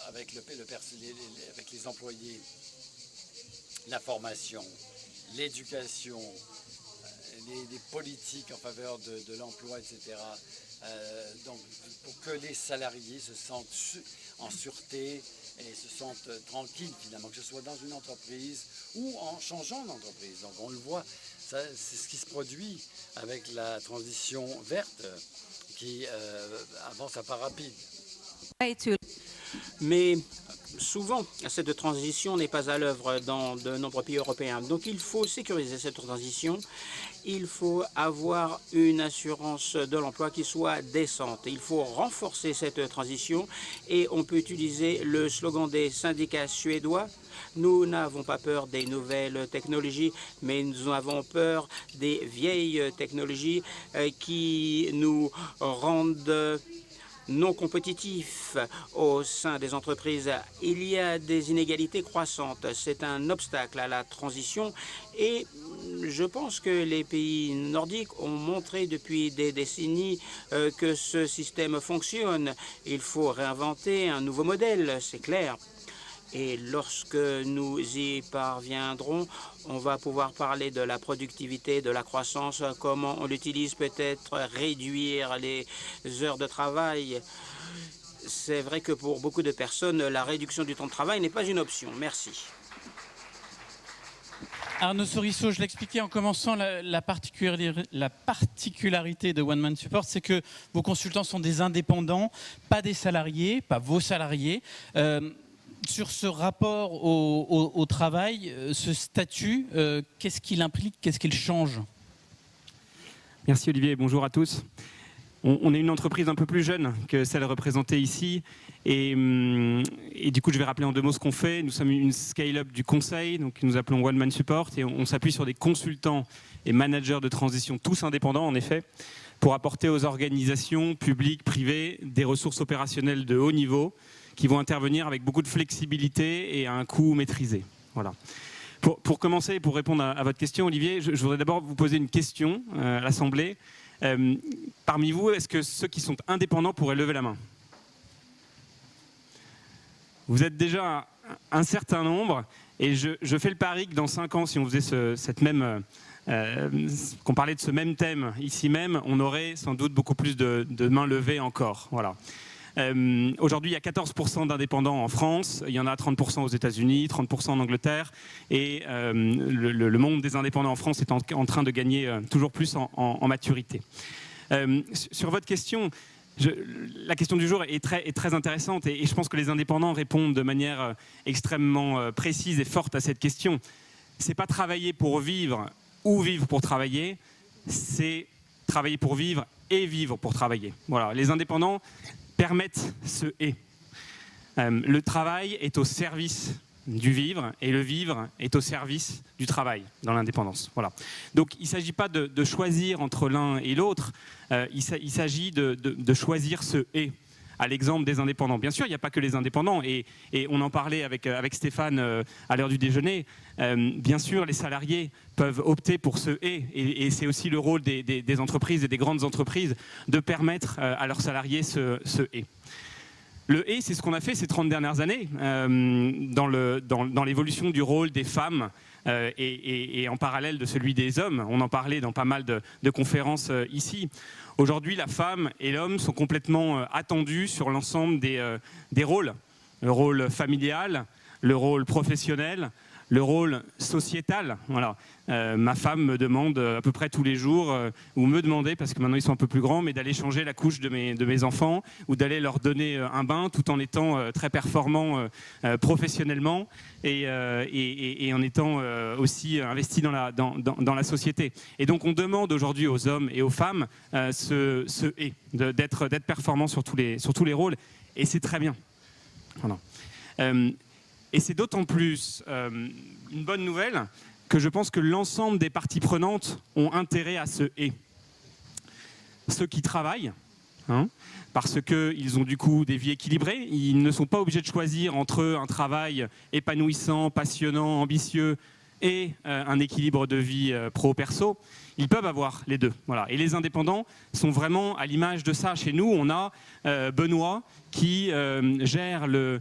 avec les employés, la formation, l'éducation, les politiques en faveur de l'emploi, etc. Donc, pour que les salariés se sentent en sûreté et se sentent tranquilles, finalement, que ce soit dans une entreprise ou en changeant d'entreprise. Donc, on le voit, c'est ce qui se produit avec la transition verte qui avance à pas rapide. Mais souvent, cette transition n'est pas à l'œuvre dans de nombreux pays européens. Donc il faut sécuriser cette transition. Il faut avoir une assurance de l'emploi qui soit décente. Il faut renforcer cette transition et on peut utiliser le slogan des syndicats suédois. Nous n'avons pas peur des nouvelles technologies, mais nous avons peur des vieilles technologies qui nous rendent non compétitifs au sein des entreprises. Il y a des inégalités croissantes. C'est un obstacle à la transition et je pense que les pays nordiques ont montré depuis des décennies que ce système fonctionne. Il faut réinventer un nouveau modèle, c'est clair. Et lorsque nous y parviendrons, on va pouvoir parler de la productivité, de la croissance, comment on l'utilise, peut-être réduire les heures de travail. C'est vrai que pour beaucoup de personnes, la réduction du temps de travail n'est pas une option. Merci. Arnaud Sorisseau, je l'expliquais en commençant, la particularité de One Man Support, c'est que vos consultants sont des indépendants, pas des salariés, pas vos salariés. Sur ce rapport au travail, ce statut, qu'est-ce qu'il implique, qu'est-ce qu'il change? Merci Olivier, bonjour à tous. On est une entreprise un peu plus jeune que celle représentée ici et du coup je vais rappeler en deux mots ce qu'on fait. Nous sommes une scale-up du conseil, donc nous appelons One Man Support et on s'appuie sur des consultants et managers de transition, tous indépendants en effet, pour apporter aux organisations publiques, privées, des ressources opérationnelles de haut niveau qui vont intervenir avec beaucoup de flexibilité et à un coût maîtrisé. Voilà. Pour commencer, pour répondre à votre question, Olivier, je voudrais d'abord vous poser une question à l'Assemblée. Parmi vous, est-ce que ceux qui sont indépendants pourraient lever la main? Vous êtes déjà un certain nombre et je fais le pari que dans 5 ans, si on faisait cette même qu'on parlait de ce même thème ici même, on aurait sans doute beaucoup plus de mains levées encore. Voilà. Aujourd'hui, il y a 14% d'indépendants en France, il y en a 30% aux États-Unis, 30% en Angleterre, et le monde des indépendants en France est en train de gagner toujours plus en maturité. Sur votre question, la question du jour est très intéressante, et je pense que les indépendants répondent de manière extrêmement précise et forte à cette question. C'est pas travailler pour vivre ou vivre pour travailler, c'est travailler pour vivre et vivre pour travailler. Voilà, les indépendants permettent ce « et ». Le travail est au service du vivre et le vivre est au service du travail dans l'indépendance. Voilà. Donc il ne s'agit pas de choisir entre l'un et l'autre, il s'agit de choisir ce « et ». À l'exemple des indépendants. Bien sûr, il n'y a pas que les indépendants, et on en parlait avec Stéphane à l'heure du déjeuner. Bien sûr, les salariés peuvent opter pour ce « et c'est aussi le rôle des entreprises et des grandes entreprises de permettre à leurs salariés ce « et ». Le « et », c'est ce qu'on a fait ces 30 dernières années dans l'évolution du rôle des femmes et en parallèle de celui des hommes. On en parlait dans pas mal de conférences ici. Aujourd'hui, la femme et l'homme sont complètement attendus sur l'ensemble des rôles. Le rôle familial, le rôle professionnel, le rôle sociétal. Voilà. Ma femme me demande à peu près tous les jours, ou me demandait, parce que maintenant ils sont un peu plus grands, mais d'aller changer la couche de mes enfants, ou d'aller leur donner un bain, tout en étant très performant professionnellement et en étant aussi investi dans la société. Et donc on demande aujourd'hui aux hommes et aux femmes ce « et », d'être performants sur tous les rôles, et c'est très bien. Voilà. Et c'est d'autant plus une bonne nouvelle que je pense que l'ensemble des parties prenantes ont intérêt à ce « et ». Ceux qui travaillent, parce qu'ils ont du coup des vies équilibrées, ils ne sont pas obligés de choisir entre un travail épanouissant, passionnant, ambitieux et un équilibre de vie pro-perso. Ils peuvent avoir les deux. Voilà. Et les indépendants sont vraiment à l'image de ça. Chez nous, on a Benoît qui gère le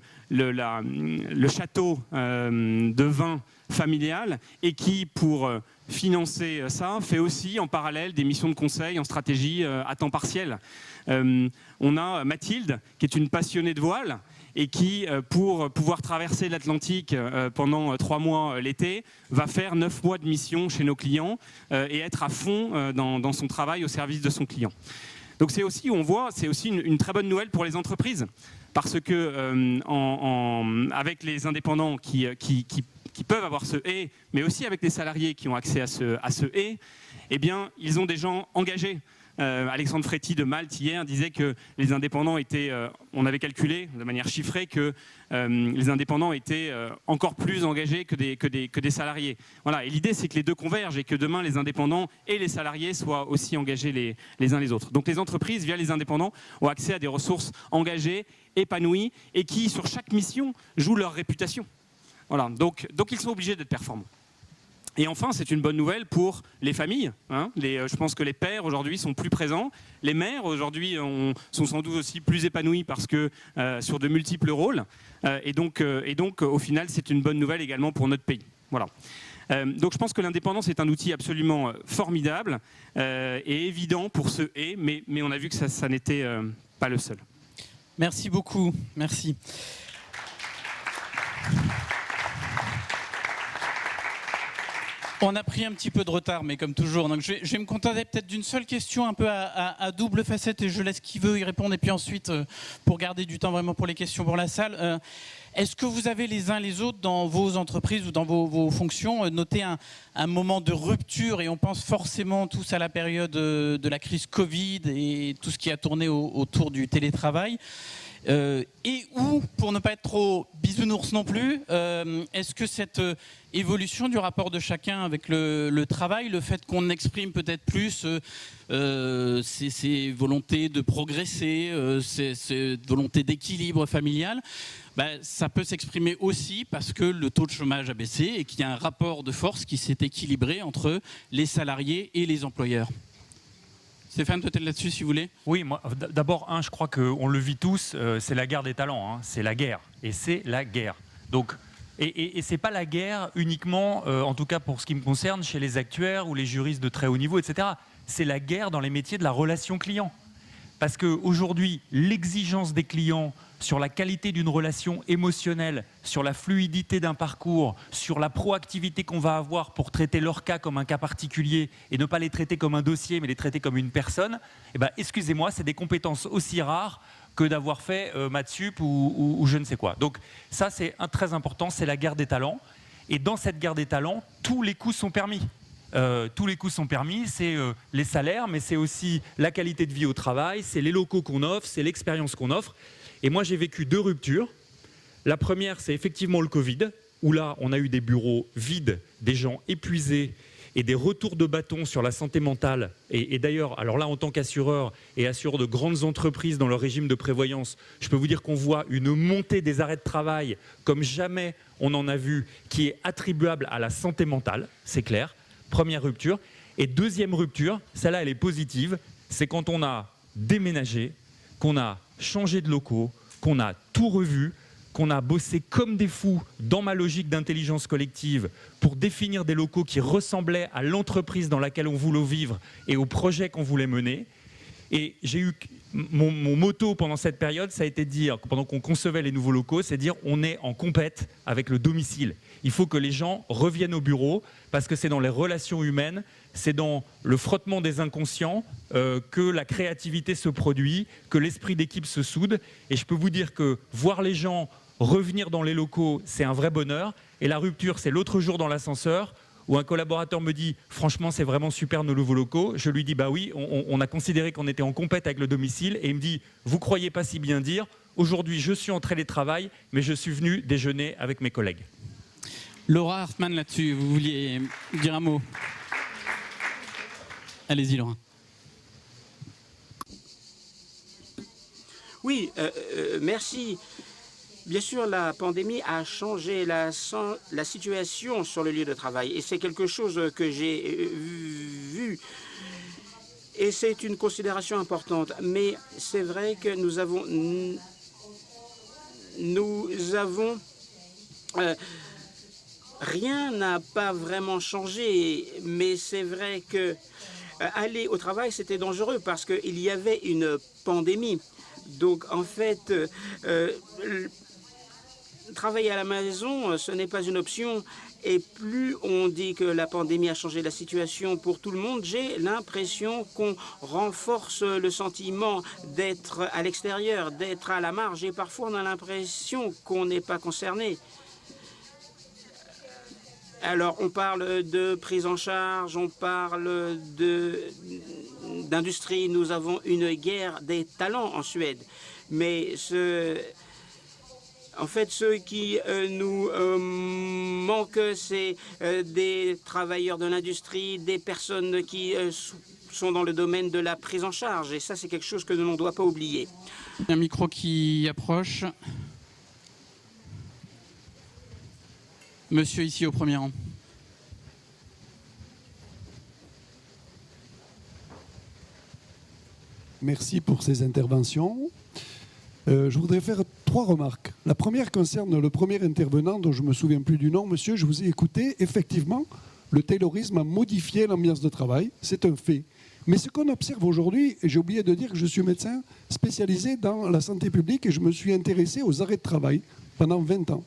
château de vin familial et qui, pour financer ça, fait aussi en parallèle des missions de conseil en stratégie à temps partiel. On a Mathilde, qui est une passionnée de voile et qui, pour pouvoir traverser l'Atlantique pendant 3 mois l'été, va faire 9 mois de mission chez nos clients et être à fond dans son travail au service de son client. Donc c'est aussi, on voit, c'est aussi une très bonne nouvelle pour les entreprises, parce que avec les indépendants qui peuvent avoir ce « et », mais aussi avec les salariés qui ont accès à ce « et », eh bien, ils ont des gens engagés. Alexandre Fréty de Malte hier disait que les indépendants étaient, on avait calculé de manière chiffrée que les indépendants étaient encore plus engagés que des salariés. Voilà. Et l'idée, c'est que les deux convergent et que demain les indépendants et les salariés soient aussi engagés les uns les autres. Donc les entreprises, via les indépendants, ont accès à des ressources engagées, épanouies et qui, sur chaque mission, jouent leur réputation. Voilà. Donc ils sont obligés d'être performants. Et enfin, c'est une bonne nouvelle pour les familles. Je pense que les pères aujourd'hui sont plus présents. Les mères aujourd'hui sont sans doute aussi plus épanouies parce que sur de multiples rôles. Et donc, au final, c'est une bonne nouvelle également pour notre pays. Voilà. Donc je pense que l'indépendance est un outil absolument formidable et évident pour ce « et », mais on a vu que ça n'était pas le seul. Merci beaucoup. Merci. On a pris un petit peu de retard, mais comme toujours. Donc je vais me contenter peut-être d'une seule question un peu à double facette et je laisse qui veut y répondre. Et puis ensuite, pour garder du temps vraiment pour les questions pour la salle, est-ce que vous avez les uns les autres dans vos entreprises ou dans vos fonctions noté un moment de rupture, et on pense forcément tous à la période de la crise Covid et tout ce qui a tourné autour du télétravail, et où, pour ne pas être trop bisounours non plus, est-ce que cette évolution du rapport de chacun avec le travail, le fait qu'on exprime peut-être plus ses volontés de progresser, ses volontés d'équilibre familial, ça peut s'exprimer aussi parce que le taux de chômage a baissé et qu'il y a un rapport de force qui s'est équilibré entre les salariés et les employeurs. Stéphane, peut-être là-dessus, si vous voulez. Oui, moi, d'abord, je crois qu'on le vit tous, c'est la guerre des talents, c'est la guerre, et c'est la guerre. Donc, Et ce n'est pas la guerre uniquement, en tout cas pour ce qui me concerne, chez les actuaires ou les juristes de très haut niveau, etc. C'est la guerre dans les métiers de la relation client. Parce qu'aujourd'hui, l'exigence des clients sur la qualité d'une relation émotionnelle, sur la fluidité d'un parcours, sur la proactivité qu'on va avoir pour traiter leur cas comme un cas particulier et ne pas les traiter comme un dossier, mais les traiter comme une personne, eh ben, excusez-moi, c'est des compétences aussi rares que d'avoir fait maths sup ou je ne sais quoi. Donc ça, c'est très important, c'est la guerre des talents. Et dans cette guerre des talents, tous les coups sont permis. Tous les coups sont permis, c'est les salaires, mais c'est aussi la qualité de vie au travail, c'est les locaux qu'on offre, c'est l'expérience qu'on offre. Et moi, j'ai vécu 2 ruptures. La première, c'est effectivement le Covid, où là, on a eu des bureaux vides, des gens épuisés et des retours de bâton sur la santé mentale. Et d'ailleurs, alors là, en tant qu'assureur et assureur de grandes entreprises dans leur régime de prévoyance, je peux vous dire qu'on voit une montée des arrêts de travail comme jamais on en a vu, qui est attribuable à la santé mentale, c'est clair. Première rupture. Et deuxième rupture, celle-là, elle est positive, c'est quand on a déménagé, qu'on a changé de locaux, qu'on a tout revu, qu'on a bossé comme des fous dans ma logique d'intelligence collective pour définir des locaux qui ressemblaient à l'entreprise dans laquelle on voulait vivre et au projet qu'on voulait mener. Et j'ai eu mon motto pendant cette période, ça a été de dire, pendant qu'on concevait les nouveaux locaux, c'est de dire on est en compète avec le domicile. Il faut que les gens reviennent au bureau parce que c'est dans les relations humaines, c'est dans le frottement des inconscients que la créativité se produit, que l'esprit d'équipe se soude. Et je peux vous dire que voir les gens revenir dans les locaux, c'est un vrai bonheur. Et la rupture, c'est l'autre jour dans l'ascenseur où un collaborateur me dit « Franchement, c'est vraiment super nos nouveaux locaux ». Je lui dis « Bah oui, on a considéré qu'on était en compète avec le domicile ». Et il me dit « Vous croyez pas si bien dire, aujourd'hui je suis en télétravail, mais je suis venu déjeuner avec mes collègues ». Laura Hartmann, là-dessus, vous vouliez dire un mot? Allez-y, Laura. Oui, merci. Bien sûr, la pandémie a changé la situation sur le lieu de travail et c'est quelque chose que j'ai vu et c'est une considération importante. Mais c'est vrai que nous avons rien n'a pas vraiment changé, mais c'est vrai que aller au travail, c'était dangereux parce qu'il y avait une pandémie. Donc, en fait, travailler à la maison, ce n'est pas une option. Et plus on dit que la pandémie a changé la situation pour tout le monde, j'ai l'impression qu'on renforce le sentiment d'être à l'extérieur, d'être à la marge. Et parfois, on a l'impression qu'on n'est pas concerné. Alors, on parle de prise en charge, on parle d'industrie. Nous avons une guerre des talents en Suède. Mais en fait, ce qui nous manque, c'est des travailleurs de l'industrie, des personnes qui sont dans le domaine de la prise en charge. Et ça, c'est quelque chose que l'on ne doit pas oublier. Un micro qui approche. Monsieur ici au premier rang. Merci pour ces interventions. Je voudrais faire 3 remarques. La première concerne le premier intervenant dont je ne me souviens plus du nom. Monsieur, je vous ai écouté. Effectivement, le taylorisme a modifié l'ambiance de travail. C'est un fait. Mais ce qu'on observe aujourd'hui, et j'ai oublié de dire que je suis médecin spécialisé dans la santé publique et je me suis intéressé aux arrêts de travail pendant 20 ans.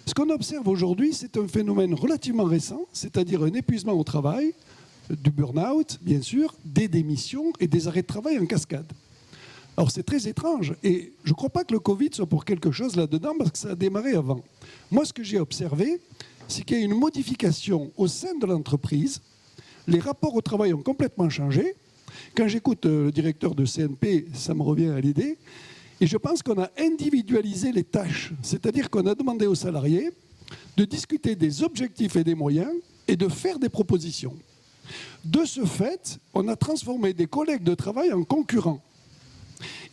Ce qu'on observe aujourd'hui, c'est un phénomène relativement récent, c'est-à-dire un épuisement au travail, du burn-out, bien sûr, des démissions et des arrêts de travail en cascade. Alors c'est très étrange et je ne crois pas que le Covid soit pour quelque chose là-dedans parce que ça a démarré avant. Moi, ce que j'ai observé, c'est qu'il y a une modification au sein de l'entreprise. Les rapports au travail ont complètement changé. Quand j'écoute le directeur de CNP, ça me revient à l'idée. Et je pense qu'on a individualisé les tâches, c'est-à-dire qu'on a demandé aux salariés de discuter des objectifs et des moyens et de faire des propositions. De ce fait, on a transformé des collègues de travail en concurrents.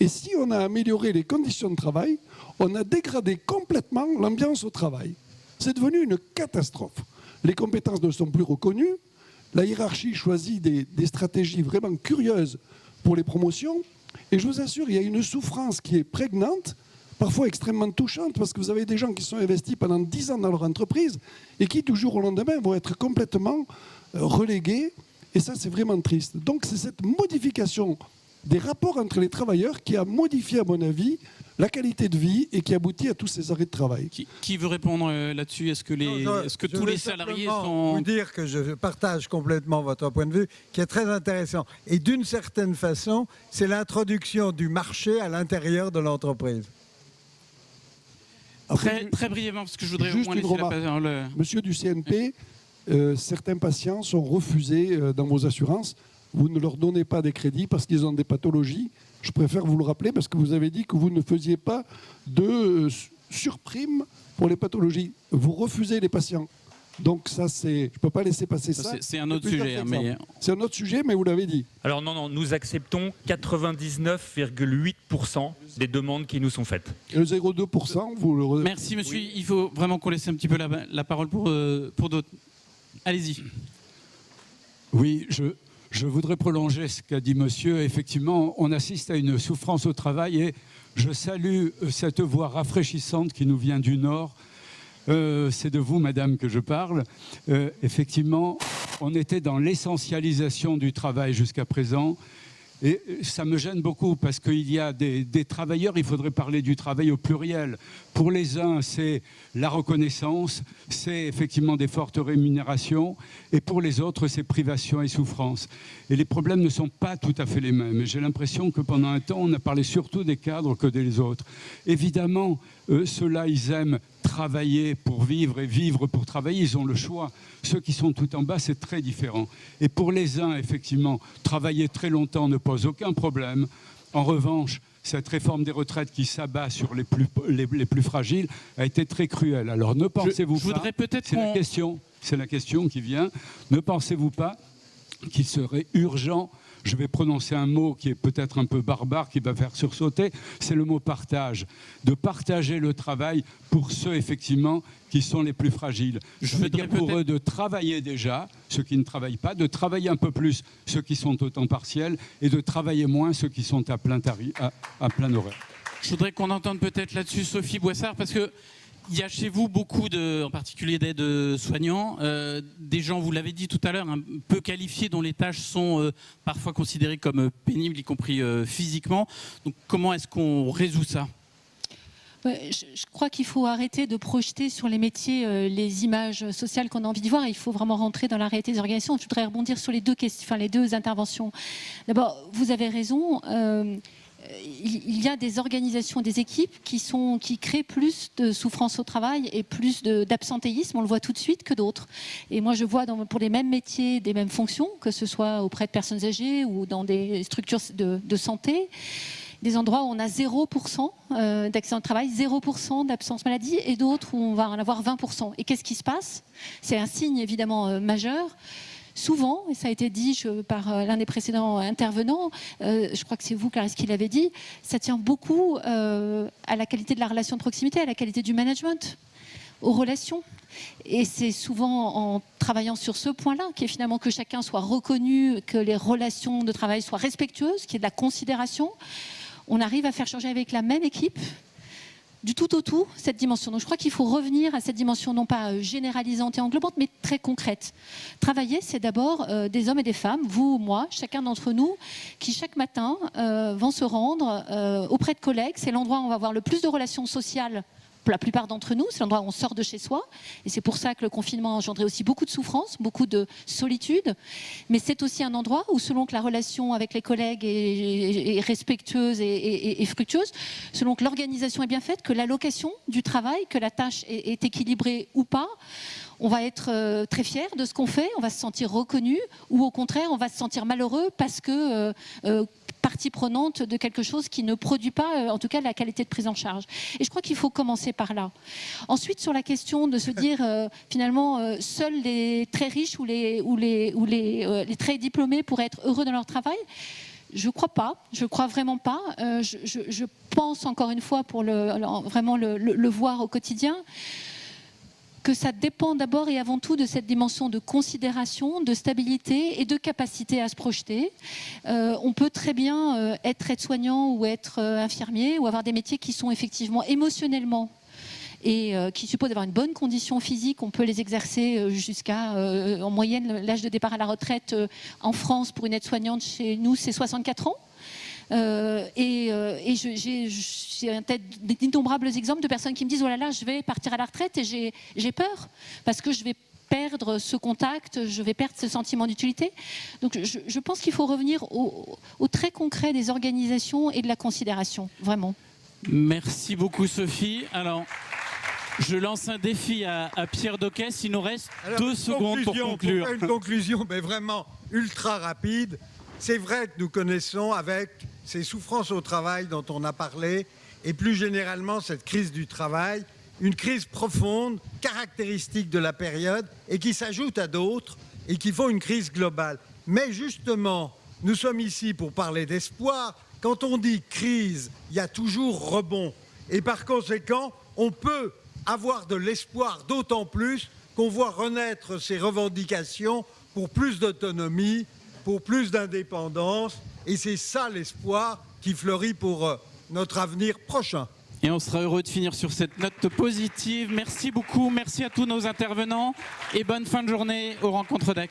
Et si on a amélioré les conditions de travail, on a dégradé complètement l'ambiance au travail. C'est devenu une catastrophe. Les compétences ne sont plus reconnues, la hiérarchie choisit des stratégies vraiment curieuses pour les promotions. Et je vous assure, il y a une souffrance qui est prégnante parfois extrêmement touchantes, parce que vous avez des gens qui sont investis pendant 10 ans dans leur entreprise et qui, du jour au lendemain, vont être complètement relégués. Et ça, c'est vraiment triste. Donc, c'est cette modification des rapports entre les travailleurs qui a modifié, à mon avis, la qualité de vie et qui aboutit à tous ces arrêts de travail. Qui veut répondre là-dessus? Est-ce que tous les salariés sont... Je vous dire que je partage complètement votre point de vue, qui est très intéressant. Et d'une certaine façon, c'est l'introduction du marché à l'intérieur de l'entreprise. Très brièvement, parce que je voudrais au moins laisser la parole. Monsieur du CNP, certains patients sont refusés dans vos assurances. Vous ne leur donnez pas des crédits parce qu'ils ont des pathologies. Je préfère vous le rappeler parce que vous avez dit que vous ne faisiez pas de surprime pour les pathologies. Vous refusez les patients. Donc ça, je ne peux pas laisser passer ça. C'est un autre sujet. C'est un autre sujet, mais vous l'avez dit. Alors non, nous acceptons 99,8% des demandes qui nous sont faites. Et le 0,2%, vous le... Merci monsieur, oui. Il faut vraiment qu'on laisse un petit peu la parole pour d'autres. Allez-y. Oui, je voudrais prolonger ce qu'a dit monsieur. Effectivement, on assiste à une souffrance au travail et je salue cette voix rafraîchissante qui nous vient du Nord. C'est de vous, madame, que je parle. Effectivement, on était dans l'essentialisation du travail jusqu'à présent. Et ça me gêne beaucoup parce qu'il y a des travailleurs, il faudrait parler du travail au pluriel. Pour les uns, c'est la reconnaissance, c'est effectivement des fortes rémunérations, et pour les autres, c'est privation et souffrance. Et les problèmes ne sont pas tout à fait les mêmes. Et j'ai l'impression que pendant un temps, on a parlé surtout des cadres que des autres. Évidemment, ceux-là, ils aiment travailler pour vivre et vivre pour travailler, ils ont le choix. Ceux qui sont tout en bas, c'est très différent. Et pour les uns, effectivement, travailler très longtemps ne pose aucun problème. En revanche, cette réforme des retraites qui s'abat sur les plus fragiles a été très cruelle. Alors ne pensez-vous pas, c'est la question qui vient, ne pensez-vous pas qu'il serait urgent, je vais prononcer un mot qui est peut-être un peu barbare, qui va faire sursauter, c'est le mot partage. De partager le travail pour ceux, effectivement, qui sont les plus fragiles. Je veux dire pour eux de travailler déjà, ceux qui ne travaillent pas, de travailler un peu plus ceux qui sont au temps partiel et de travailler moins ceux qui sont à plein horaire. Je voudrais qu'on entende peut-être là-dessus Sophie Boissard, parce que il y a chez vous beaucoup en particulier d'aides soignants, des gens, vous l'avez dit tout à l'heure, un peu qualifiés, dont les tâches sont parfois considérées comme pénibles, y compris physiquement. Donc comment est-ce qu'on résout ça ? Je crois qu'il faut arrêter de projeter sur les métiers les images sociales qu'on a envie de voir. Il faut vraiment rentrer dans la réalité des organisations. Je voudrais rebondir sur les deux interventions. D'abord, vous avez raison. Il y a des organisations, des équipes qui créent plus de souffrance au travail et plus d'absentéisme, on le voit tout de suite, que d'autres. Et moi, je vois pour les mêmes métiers, des mêmes fonctions, que ce soit auprès de personnes âgées ou dans des structures de santé, des endroits où on a 0% d'accident de travail, 0% d'absence maladie, et d'autres où on va en avoir 20%. Et qu'est-ce qui se passe ? C'est un signe évidemment majeur. Souvent, et ça a été dit par l'un des précédents intervenants, je crois que c'est vous, Clarisse, qui l'avez dit, ça tient beaucoup à la qualité de la relation de proximité, à la qualité du management, aux relations. Et c'est souvent en travaillant sur ce point-là qu'est finalement que chacun soit reconnu, que les relations de travail soient respectueuses, qu'il y ait de la considération. On arrive à faire changer avec la même équipe du tout au tout cette dimension. Donc je crois qu'il faut revenir à cette dimension non pas généralisante et englobante, mais très concrète. Travailler, c'est d'abord des hommes et des femmes, vous, moi, chacun d'entre nous, qui chaque matin vont se rendre auprès de collègues. C'est l'endroit où on va avoir le plus de relations sociales. Pour la plupart d'entre nous, c'est l'endroit où on sort de chez soi. Et c'est pour ça que le confinement a engendré aussi beaucoup de souffrance, beaucoup de solitude. Mais c'est aussi un endroit où, selon que la relation avec les collègues est respectueuse et fructueuse, selon que l'organisation est bien faite, que l'allocation du travail, que la tâche est équilibrée ou pas, on va être très fier de ce qu'on fait, on va se sentir reconnu, ou au contraire, on va se sentir malheureux parce que... partie prenante de quelque chose qui ne produit pas, en tout cas, la qualité de prise en charge. Et je crois qu'il faut commencer par là. Ensuite, sur la question de se dire, finalement, seuls les très riches ou les très diplômés pourraient être heureux dans leur travail, je ne crois pas, je ne crois vraiment pas. Je pense, encore une fois, pour vraiment le voir au quotidien, que ça dépend d'abord et avant tout de cette dimension de considération, de stabilité et de capacité à se projeter. On peut très bien être aide-soignant ou être infirmier ou avoir des métiers qui sont effectivement émotionnellement et qui supposent avoir une bonne condition physique. On peut les exercer jusqu'à, en moyenne, l'âge de départ à la retraite en France pour une aide-soignante chez nous, c'est 64 ans. J'ai d'innombrables exemples de personnes qui me disent « Oh là là, je vais partir à la retraite et j'ai peur parce que je vais perdre ce contact, je vais perdre ce sentiment d'utilité. » Donc je pense qu'il faut revenir au très concret des organisations et de la considération, vraiment. Merci beaucoup Sophie. Alors, je lance un défi à Pierre Doquès. Il nous reste 2 secondes pour conclure. Une conclusion, mais vraiment ultra rapide. C'est vrai que nous connaissons avec ces souffrances au travail dont on a parlé, et plus généralement cette crise du travail, une crise profonde, caractéristique de la période, et qui s'ajoute à d'autres, et qui font une crise globale. Mais justement, nous sommes ici pour parler d'espoir. Quand on dit crise, il y a toujours rebond. Et par conséquent, on peut avoir de l'espoir, d'autant plus qu'on voit renaître ces revendications pour plus d'autonomie, pour plus d'indépendance, et c'est ça l'espoir qui fleurit pour notre avenir prochain. Et on sera heureux de finir sur cette note positive. Merci beaucoup, merci à tous nos intervenants et bonne fin de journée aux Rencontres d'Aix.